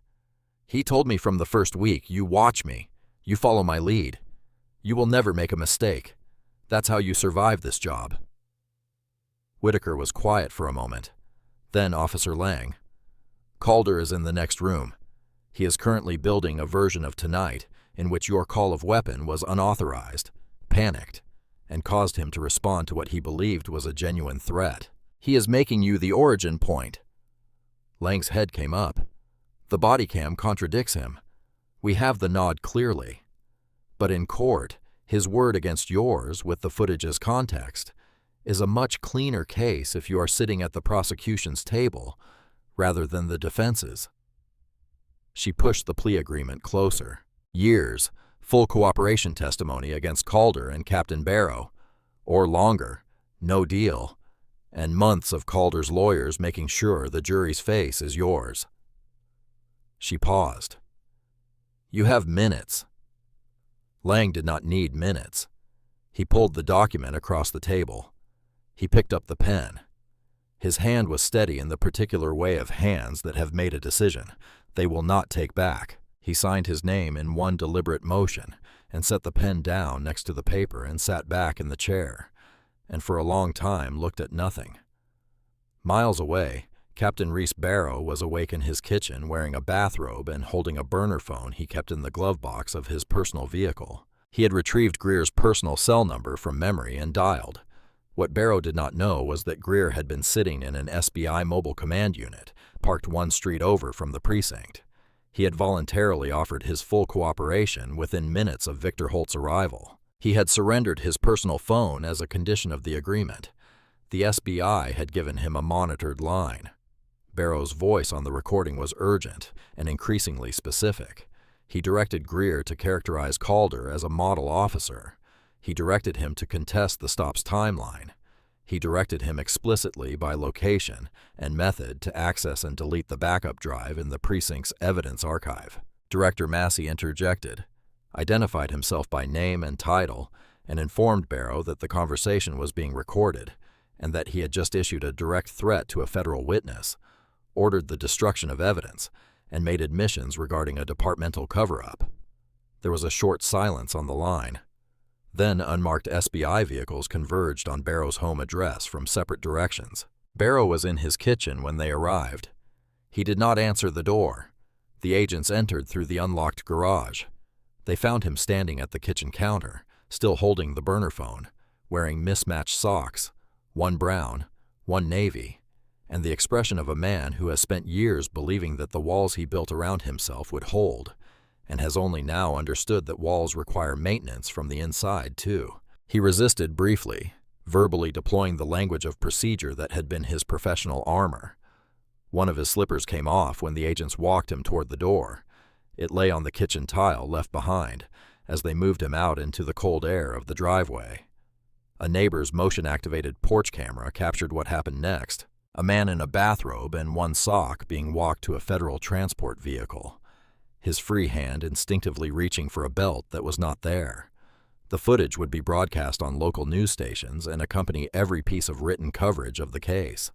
S1: He told me from the first week, you watch me, you follow my lead. You will never make a mistake. That's how you survive this job. Whitaker was quiet for a moment. Then Officer Lang. Calder is in the next room. He is currently building a version of tonight in which your call of weapon was unauthorized, panicked, and caused him to respond to what he believed was a genuine threat. He is making you the origin point. Lang's head came up. The body cam contradicts him. We have the nod clearly. But in court, his word against yours, with the footage as context, is a much cleaner case if you are sitting at the prosecution's table rather than the defense's. She pushed the plea agreement closer. Years, full cooperation testimony against Calder and Captain Barrow, or longer, no deal, and months of Calder's lawyers making sure the jury's face is yours. She paused. You have minutes. Lang did not need minutes. He pulled the document across the table. He picked up the pen. His hand was steady in the particular way of hands that have made a decision they will not take back. He signed his name in one deliberate motion and set the pen down next to the paper and sat back in the chair, and for a long time looked at nothing. Miles away, Captain Reese Barrow was awake in his kitchen wearing a bathrobe and holding a burner phone he kept in the glove box of his personal vehicle. He had retrieved Greer's personal cell number from memory and dialed. What Barrow did not know was that Greer had been sitting in an SBI mobile command unit, parked one street over from the precinct. He had voluntarily offered his full cooperation within minutes of Victor Holt's arrival. He had surrendered his personal phone as a condition of the agreement. The SBI had given him a monitored line. Barrow's voice on the recording was urgent and increasingly specific. He directed Greer to characterize Calder as a model officer. He directed him to contest the stop's timeline. He directed him explicitly by location and method to access and delete the backup drive in the precinct's evidence archive. Director Massey interjected, identified himself by name and title, and informed Barrow that the conversation was being recorded and that he had just issued a direct threat to a federal witness, ordered the destruction of evidence, and made admissions regarding a departmental cover-up. There was a short silence on the line. Then unmarked SBI vehicles converged on Barrow's home address from separate directions. Barrow was in his kitchen when they arrived. He did not answer the door. The agents entered through the unlocked garage. They found him standing at the kitchen counter, still holding the burner phone, wearing mismatched socks, one brown, one navy, and the expression of a man who has spent years believing that the walls he built around himself would hold, and has only now understood that walls require maintenance from the inside, too. He resisted briefly, verbally deploying the language of procedure that had been his professional armor. One of his slippers came off when the agents walked him toward the door. It lay on the kitchen tile left behind as they moved him out into the cold air of the driveway. A neighbor's motion-activated porch camera captured what happened next. A man in a bathrobe and one sock being walked to a federal transport vehicle, his free hand instinctively reaching for a belt that was not there. The footage would be broadcast on local news stations and accompany every piece of written coverage of the case.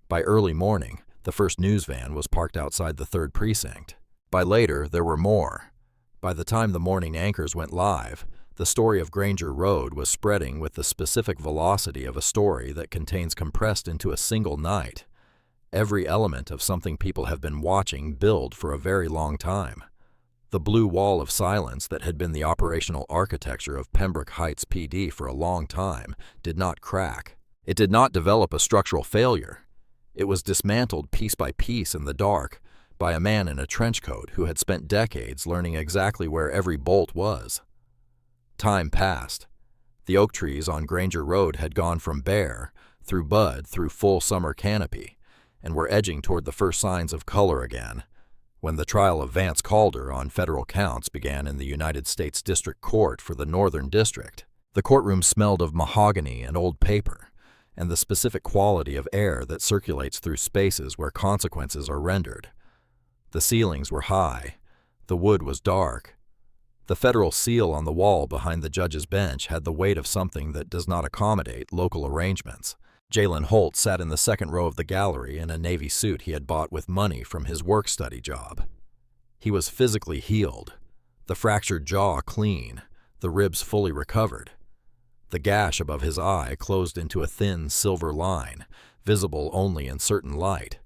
S1: By early morning, the first news van was parked outside the 3rd Precinct. By later, there were more. By the time the morning anchors went live, the story of Granger Road was spreading with the specific velocity of a story that contains compressed into a single night. Every element of something people have been watching build for a very long time. The blue wall of silence that had been the operational architecture of Pembroke Heights PD for a long time did not crack. It did not develop a structural failure. It was dismantled piece by piece in the dark by a man in a trench coat who had spent decades learning exactly where every bolt was. Time passed. The oak trees on Granger Road had gone from bare, through bud, through full summer canopy, and were edging toward the first signs of color again, when the trial of Vance Calder on federal counts began in the United States District Court for the Northern District. The courtroom smelled of mahogany and old paper, and the specific quality of air that circulates through spaces where consequences are rendered. The ceilings were high. The wood was dark. The federal seal on the wall behind the judge's bench had the weight of something that does not accommodate local arrangements. Jalen Holt sat in the second row of the gallery in a navy suit he had bought with money from his work-study job. He was physically healed, the fractured jaw clean, the ribs fully recovered. The gash above his eye closed into a thin silver line, visible only in certain light.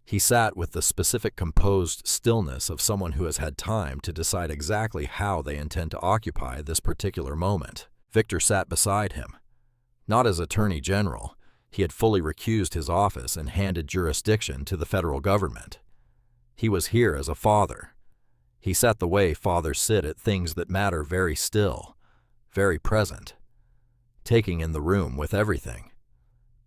S1: He sat with the specific composed stillness of someone who has had time to decide exactly how they intend to occupy this particular moment. Victor sat beside him. Not as Attorney General, he had fully recused his office and handed jurisdiction to the federal government. He was here as a father. He sat the way fathers sit at things that matter, very still, very present, taking in the room with everything.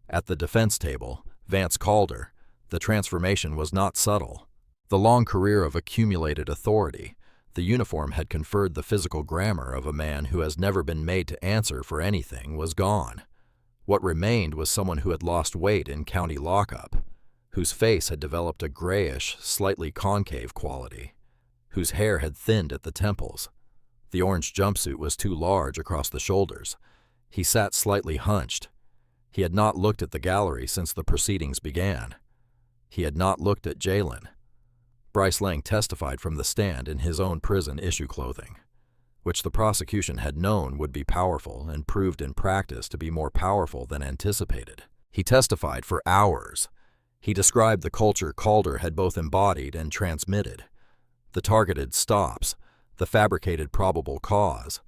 S1: At the defense table, Vance Calder, the transformation was not subtle. The long career of accumulated authority, the uniform had conferred the physical grammar of a man who has never been made to answer for anything, was gone. What remained was someone who had lost weight in county lockup, whose face had developed a grayish, slightly concave quality, whose hair had thinned at the temples. The orange jumpsuit was too large across the shoulders. He sat slightly hunched. He had not looked at the gallery since the proceedings began. He had not looked at Jalen. Bryce Lang testified from the stand in his own prison issue clothing, which the prosecution had known would be powerful and proved in practice to be more powerful than anticipated. He testified for hours. He described the culture Calder had both embodied and transmitted, the targeted stops, the fabricated probable cause,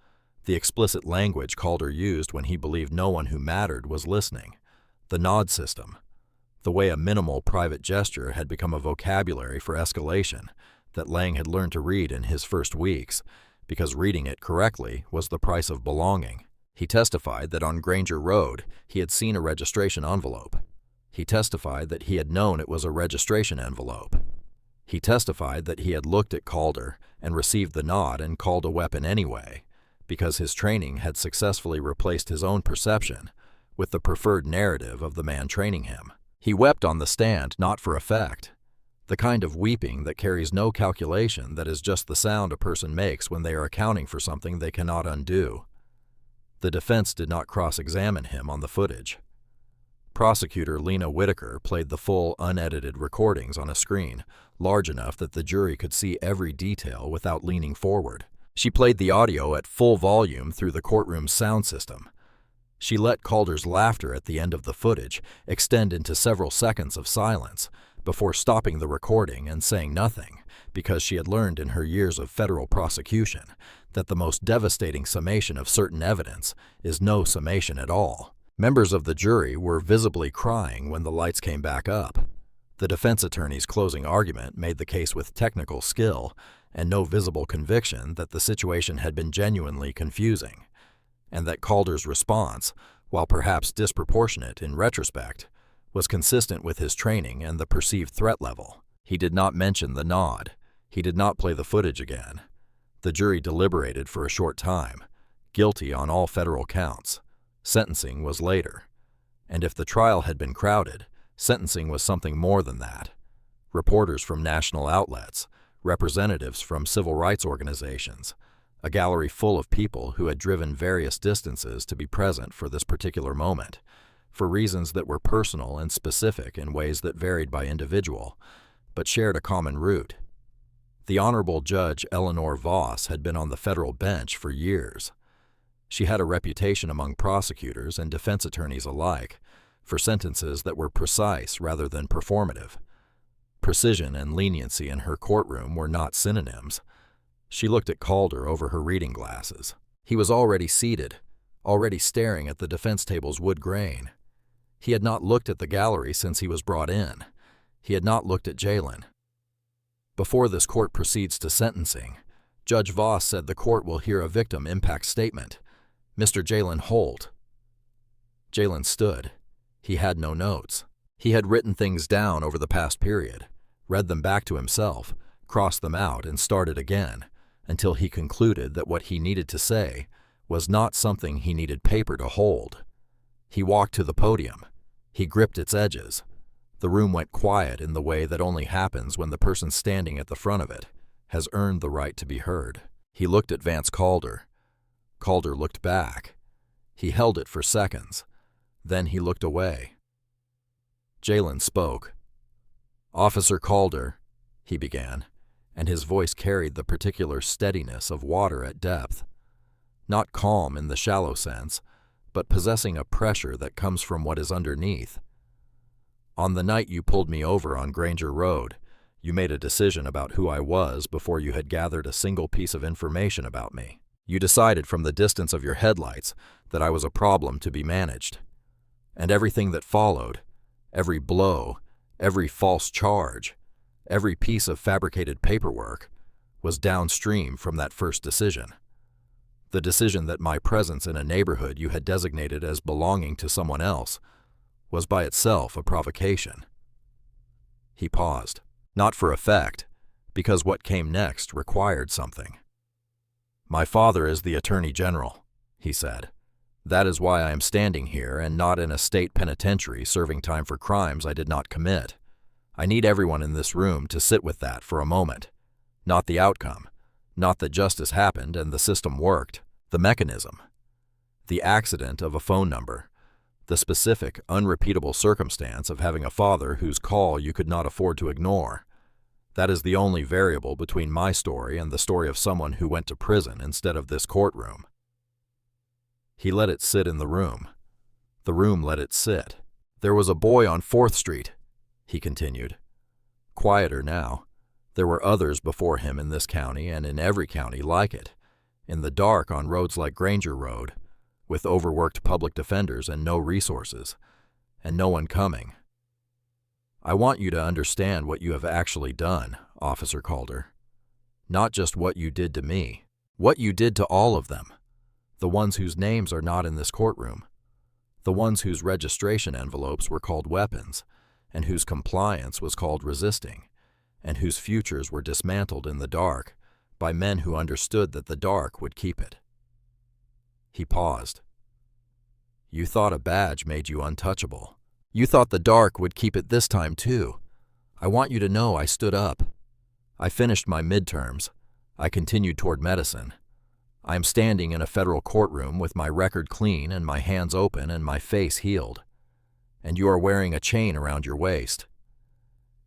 S1: the explicit language Calder used when he believed no one who mattered was listening, the nod system, the way a minimal private gesture had become a vocabulary for escalation that Lang had learned to read in his first weeks, because reading it correctly was the price of belonging. He testified that on Granger Road he had seen a registration envelope. He testified that he had known it was a registration envelope. He testified that he had looked at Calder and received the nod and called a weapon anyway, because his training had successfully replaced his own perception with the preferred narrative of the man training him. He wept on the stand not for effect, the kind of weeping that carries no calculation, that is just the sound a person makes when they are accounting for something they cannot undo. The defense did not cross-examine him on the footage. Prosecutor Lena Whitaker played the full, unedited recordings on a screen, large enough that the jury could see every detail without leaning forward. She played the audio at full volume through the courtroom's sound system. She let Calder's laughter at the end of the footage extend into several seconds of silence before stopping the recording and saying nothing, because she had learned in her years of federal prosecution that the most devastating summation of certain evidence is no summation at all. Members of the jury were visibly crying when the lights came back up. The defense attorney's closing argument made the case with technical skill and no visible conviction that the situation had been genuinely confusing, and that Calder's response, while perhaps disproportionate in retrospect, was consistent with his training and the perceived threat level. He did not mention the nod. He did not play the footage again. The jury deliberated for a short time, guilty on all federal counts. Sentencing was later. And if the trial had been crowded, sentencing was something more than that. Reporters from national outlets, representatives from civil rights organizations, a gallery full of people who had driven various distances to be present for this particular moment, for reasons that were personal and specific in ways that varied by individual, but shared a common root. The Honorable Judge Eleanor Voss had been on the federal bench for years. She had a reputation among prosecutors and defense attorneys alike for sentences that were precise rather than performative. Precision and leniency in her courtroom were not synonyms. She looked at Calder over her reading glasses. He was already seated, already staring at the defense table's wood grain. He had not looked at the gallery since he was brought in. He had not looked at Jalen. Before this court proceeds to sentencing, Judge Voss said the court will hear a victim impact statement. Mr. Jalen Holt. Jalen stood. He had no notes. He had written things down over the past period, read them back to himself, crossed them out, and started again, until he concluded that what he needed to say was not something he needed paper to hold. He walked to the podium. He gripped its edges. The room went quiet in the way that only happens when the person standing at the front of it has earned the right to be heard. He looked at Vance Calder. Calder looked back. He held it for seconds. Then he looked away. Jalen spoke. "Officer Calder," he began, and his voice carried the particular steadiness of water at depth. Not calm in the shallow sense, but possessing a pressure that comes from what is underneath. "On the night you pulled me over on Granger Road, you made a decision about who I was before you had gathered a single piece of information about me. You decided from the distance of your headlights that I was a problem to be managed. And everything that followed, every blow, every false charge, every piece of fabricated paperwork, was downstream from that first decision. The decision that my presence in a neighborhood you had designated as belonging to someone else was by itself a provocation." He paused, not for effect, because what came next required something. "My father is the Attorney General," he said. "That is why I am standing here and not in a state penitentiary serving time for crimes I did not commit. I need everyone in this room to sit with that for a moment. Not the outcome, not that justice happened and the system worked, the mechanism. The accident of a phone number, the specific, unrepeatable circumstance of having a father whose call you could not afford to ignore. That is the only variable between my story and the story of someone who went to prison instead of this courtroom." He let it sit in the room. The room let it sit. "There was a boy on 4th Street, he continued. Quieter now. There were others before him in this county and in every county like it, in the dark on roads like Granger Road, with overworked public defenders and no resources, and no one coming. I want you to understand what you have actually done, Officer Calder. Not just what you did to me, what you did to all of them, the ones whose names are not in this courtroom, the ones whose registration envelopes were called weapons, and whose compliance was called resisting, and whose futures were dismantled in the dark by men who understood that the dark would keep it." He paused. "You thought a badge made you untouchable. You thought the dark would keep it this time too. I want you to know I stood up. I finished my midterms. I continued toward medicine. I am standing in a federal courtroom with my record clean and my hands open and my face healed. and you are wearing a chain around your waist."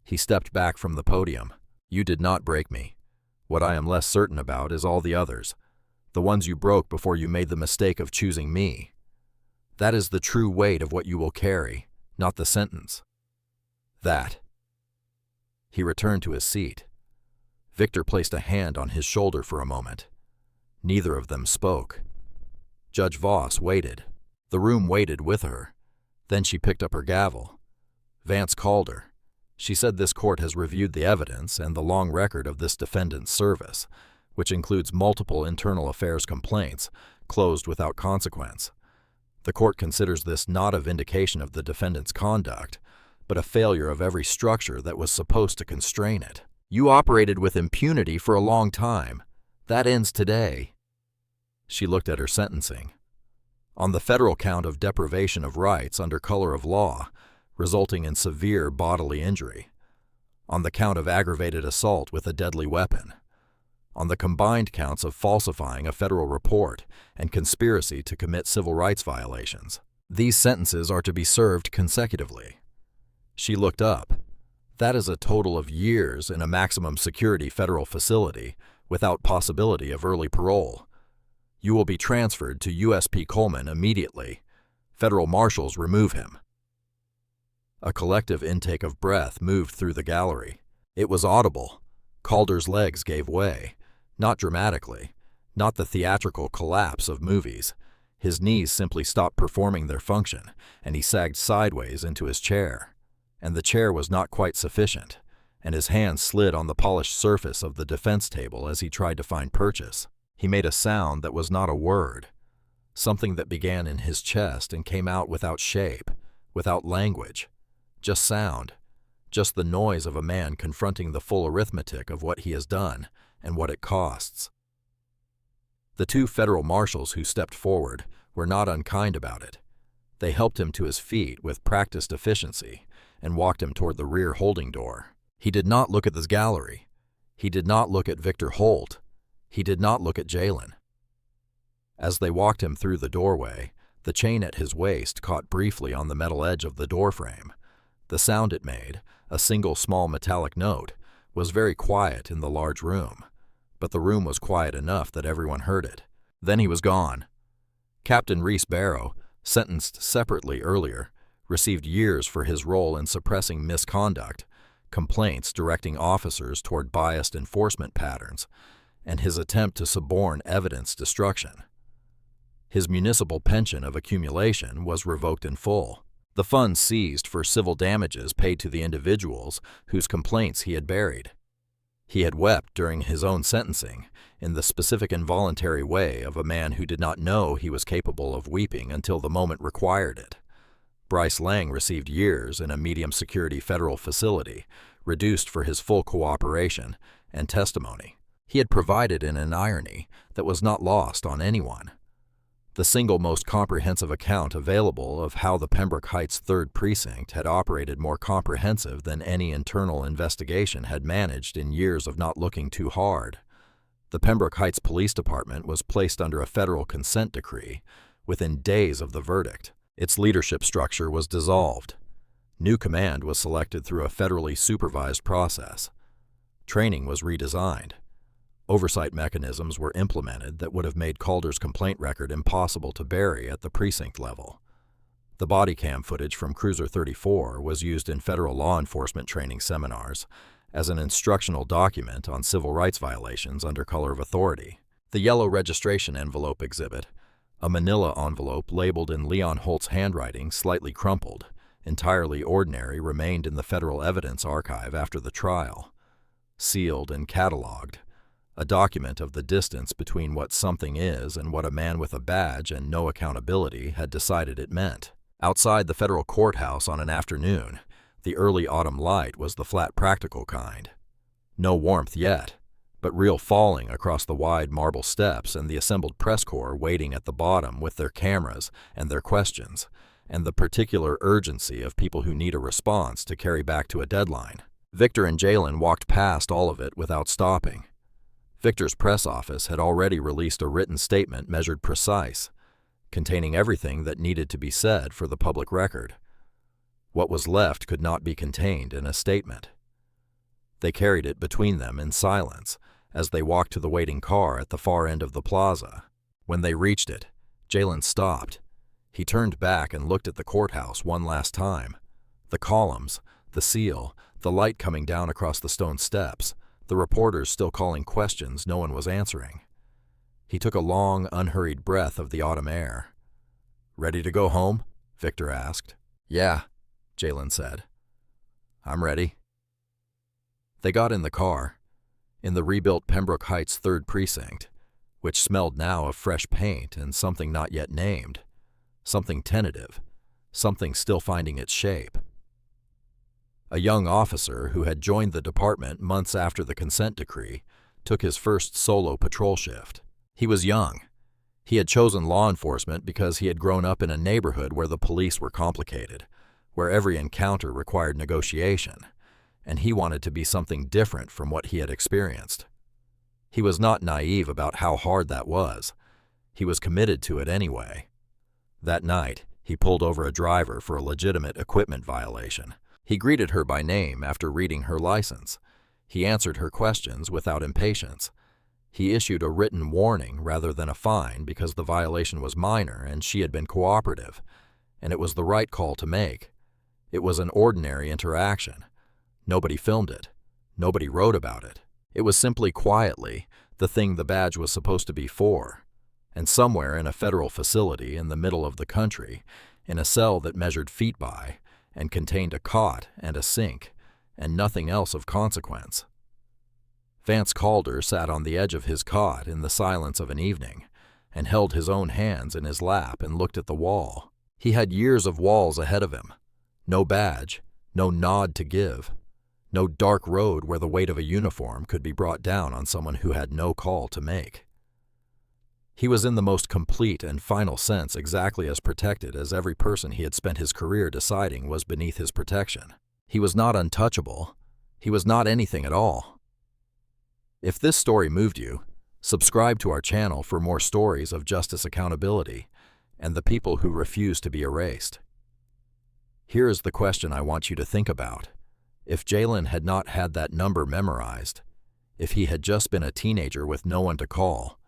S1: He stepped back from the podium. "You did not break me. What I am less certain about is all the others, the ones you broke before you made the mistake of choosing me. That is the true weight of what you will carry, not the sentence." "That." He returned to his seat. Victor placed a hand on his shoulder for a moment. Neither of them spoke. Judge Voss waited. The room waited with her. Then she picked up her gavel. Vance called her. She said this court has reviewed the evidence and the long record of this defendant's service, which includes multiple internal affairs complaints, closed without consequence. The court considers this not a vindication of the defendant's conduct, but a failure of every structure that was supposed to constrain it. You operated with impunity for a long time. That ends today. She looked at her sentencing. On the federal count of deprivation of rights under color of law, resulting in severe bodily injury. On the count of aggravated assault with a deadly weapon. On the combined counts of falsifying a federal report and conspiracy to commit civil rights violations. These sentences are to be served consecutively. She looked up. That is a total of years in a maximum security federal facility without possibility of early parole. You will be transferred to USP Coleman immediately. Federal marshals remove him. A collective intake of breath moved through the gallery. It was audible. Calder's legs gave way. Not dramatically. Not the theatrical collapse of movies. His knees simply stopped performing their function, and he sagged sideways into his chair. And the chair was not quite sufficient, and his hand slid on the polished surface of the defense table as he tried to find purchase. He made a sound that was not a word, something that began in his chest and came out without shape, without language, just sound, just the noise of a man confronting the full arithmetic of what he has done and what it costs. The two federal marshals who stepped forward were not unkind about it. They helped him to his feet with practiced efficiency and walked him toward the rear holding door. He did not look at this gallery. He did not look at Victor Holt. He did not look at Jalen. As they walked him through the doorway, the chain at his waist caught briefly on the metal edge of the doorframe. The sound it made, a single small metallic note, was very quiet in the large room, but the room was quiet enough that everyone heard it. Then he was gone. Captain Reese Barrow, sentenced separately earlier, received years for his role in suppressing misconduct, complaints directing officers toward biased enforcement patterns, and his attempt to suborn evidence destruction. His municipal pension of accumulation was revoked in full. The funds seized for civil damages paid to the individuals whose complaints he had buried. He had wept during his own sentencing in the specific involuntary way of a man who did not know he was capable of weeping until the moment required it. Bryce Lang received years in a medium-security federal facility, reduced for his full cooperation and testimony. He had provided in an irony that was not lost on anyone. The single most comprehensive account available of how the Pembroke Heights 3rd Precinct had operated more comprehensive than any internal investigation had managed in years of not looking too hard. The Pembroke Heights Police Department was placed under a federal consent decree within days of the verdict. Its leadership structure was dissolved. New command was selected through a federally supervised process. Training was redesigned. Oversight mechanisms were implemented that would have made Calder's complaint record impossible to bury at the precinct level. The body cam footage from Cruiser 34 was used in federal law enforcement training seminars as an instructional document on civil rights violations under color of authority. The yellow registration envelope exhibit, a manila envelope labeled in Leon Holt's handwriting slightly crumpled, entirely ordinary, remained in the federal evidence archive after the trial. Sealed and cataloged, a document of the distance between what something is and what a man with a badge and no accountability had decided it meant. Outside the federal courthouse on an afternoon, the early autumn light was the flat practical kind. No warmth yet, but real falling across the wide marble steps and the assembled press corps waiting at the bottom with their cameras and their questions, and the particular urgency of people who need a response to carry back to a deadline. Victor and Jalen walked past all of it without stopping. Victor's press office had already released a written statement measured precise, containing everything that needed to be said for the public record. What was left could not be contained in a statement. They carried it between them in silence as they walked to the waiting car at the far end of the plaza. When they reached it, Jalen stopped. He turned back and looked at the courthouse one last time. The columns, the seal, the light coming down across the stone steps, the reporters still calling questions no one was answering. He took a long, unhurried breath of the autumn air. "Ready to go home?" Victor asked. "Yeah," Jalen said. "I'm ready." They got in the car, in the rebuilt Pembroke Heights 3rd Precinct, which smelled now of fresh paint and something not yet named, something tentative, something still finding its shape. A young officer who had joined the department months after the consent decree took his first solo patrol shift. He was young. He had chosen law enforcement because he had grown up in a neighborhood where the police were complicated, where every encounter required negotiation, and he wanted to be something different from what he had experienced. He was not naive about how hard that was. He was committed to it anyway. That night, he pulled over a driver for a legitimate equipment violation. He greeted her by name after reading her license. He answered her questions without impatience. He issued a written warning rather than a fine because the violation was minor and she had been cooperative, and it was the right call to make. It was an ordinary interaction. Nobody filmed it. Nobody wrote about it. It was simply quietly the thing the badge was supposed to be for. And somewhere in a federal facility in the middle of the country, in a cell that measured feet by, and contained a cot and a sink, and nothing else of consequence. Vance Calder sat on the edge of his cot in the silence of an evening, and held his own hands in his lap and looked at the wall. He had years of walls ahead of him. No badge, no nod to give, no dark road where the weight of a uniform could be brought down on someone who had no call to make. He was in the most complete and final sense exactly as protected as every person he had spent his career deciding was beneath his protection. He was not untouchable. He was not anything at all. If this story moved you, subscribe to our channel for more stories of justice accountability and the people who refuse to be erased. Here is the question I want you to think about. If Jalen had not had that number memorized, if he had just been a teenager with no one to call,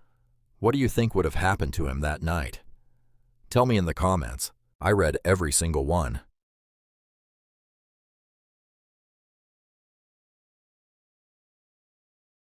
S1: what do you think would have happened to him that night? Tell me in the comments. I read every single one.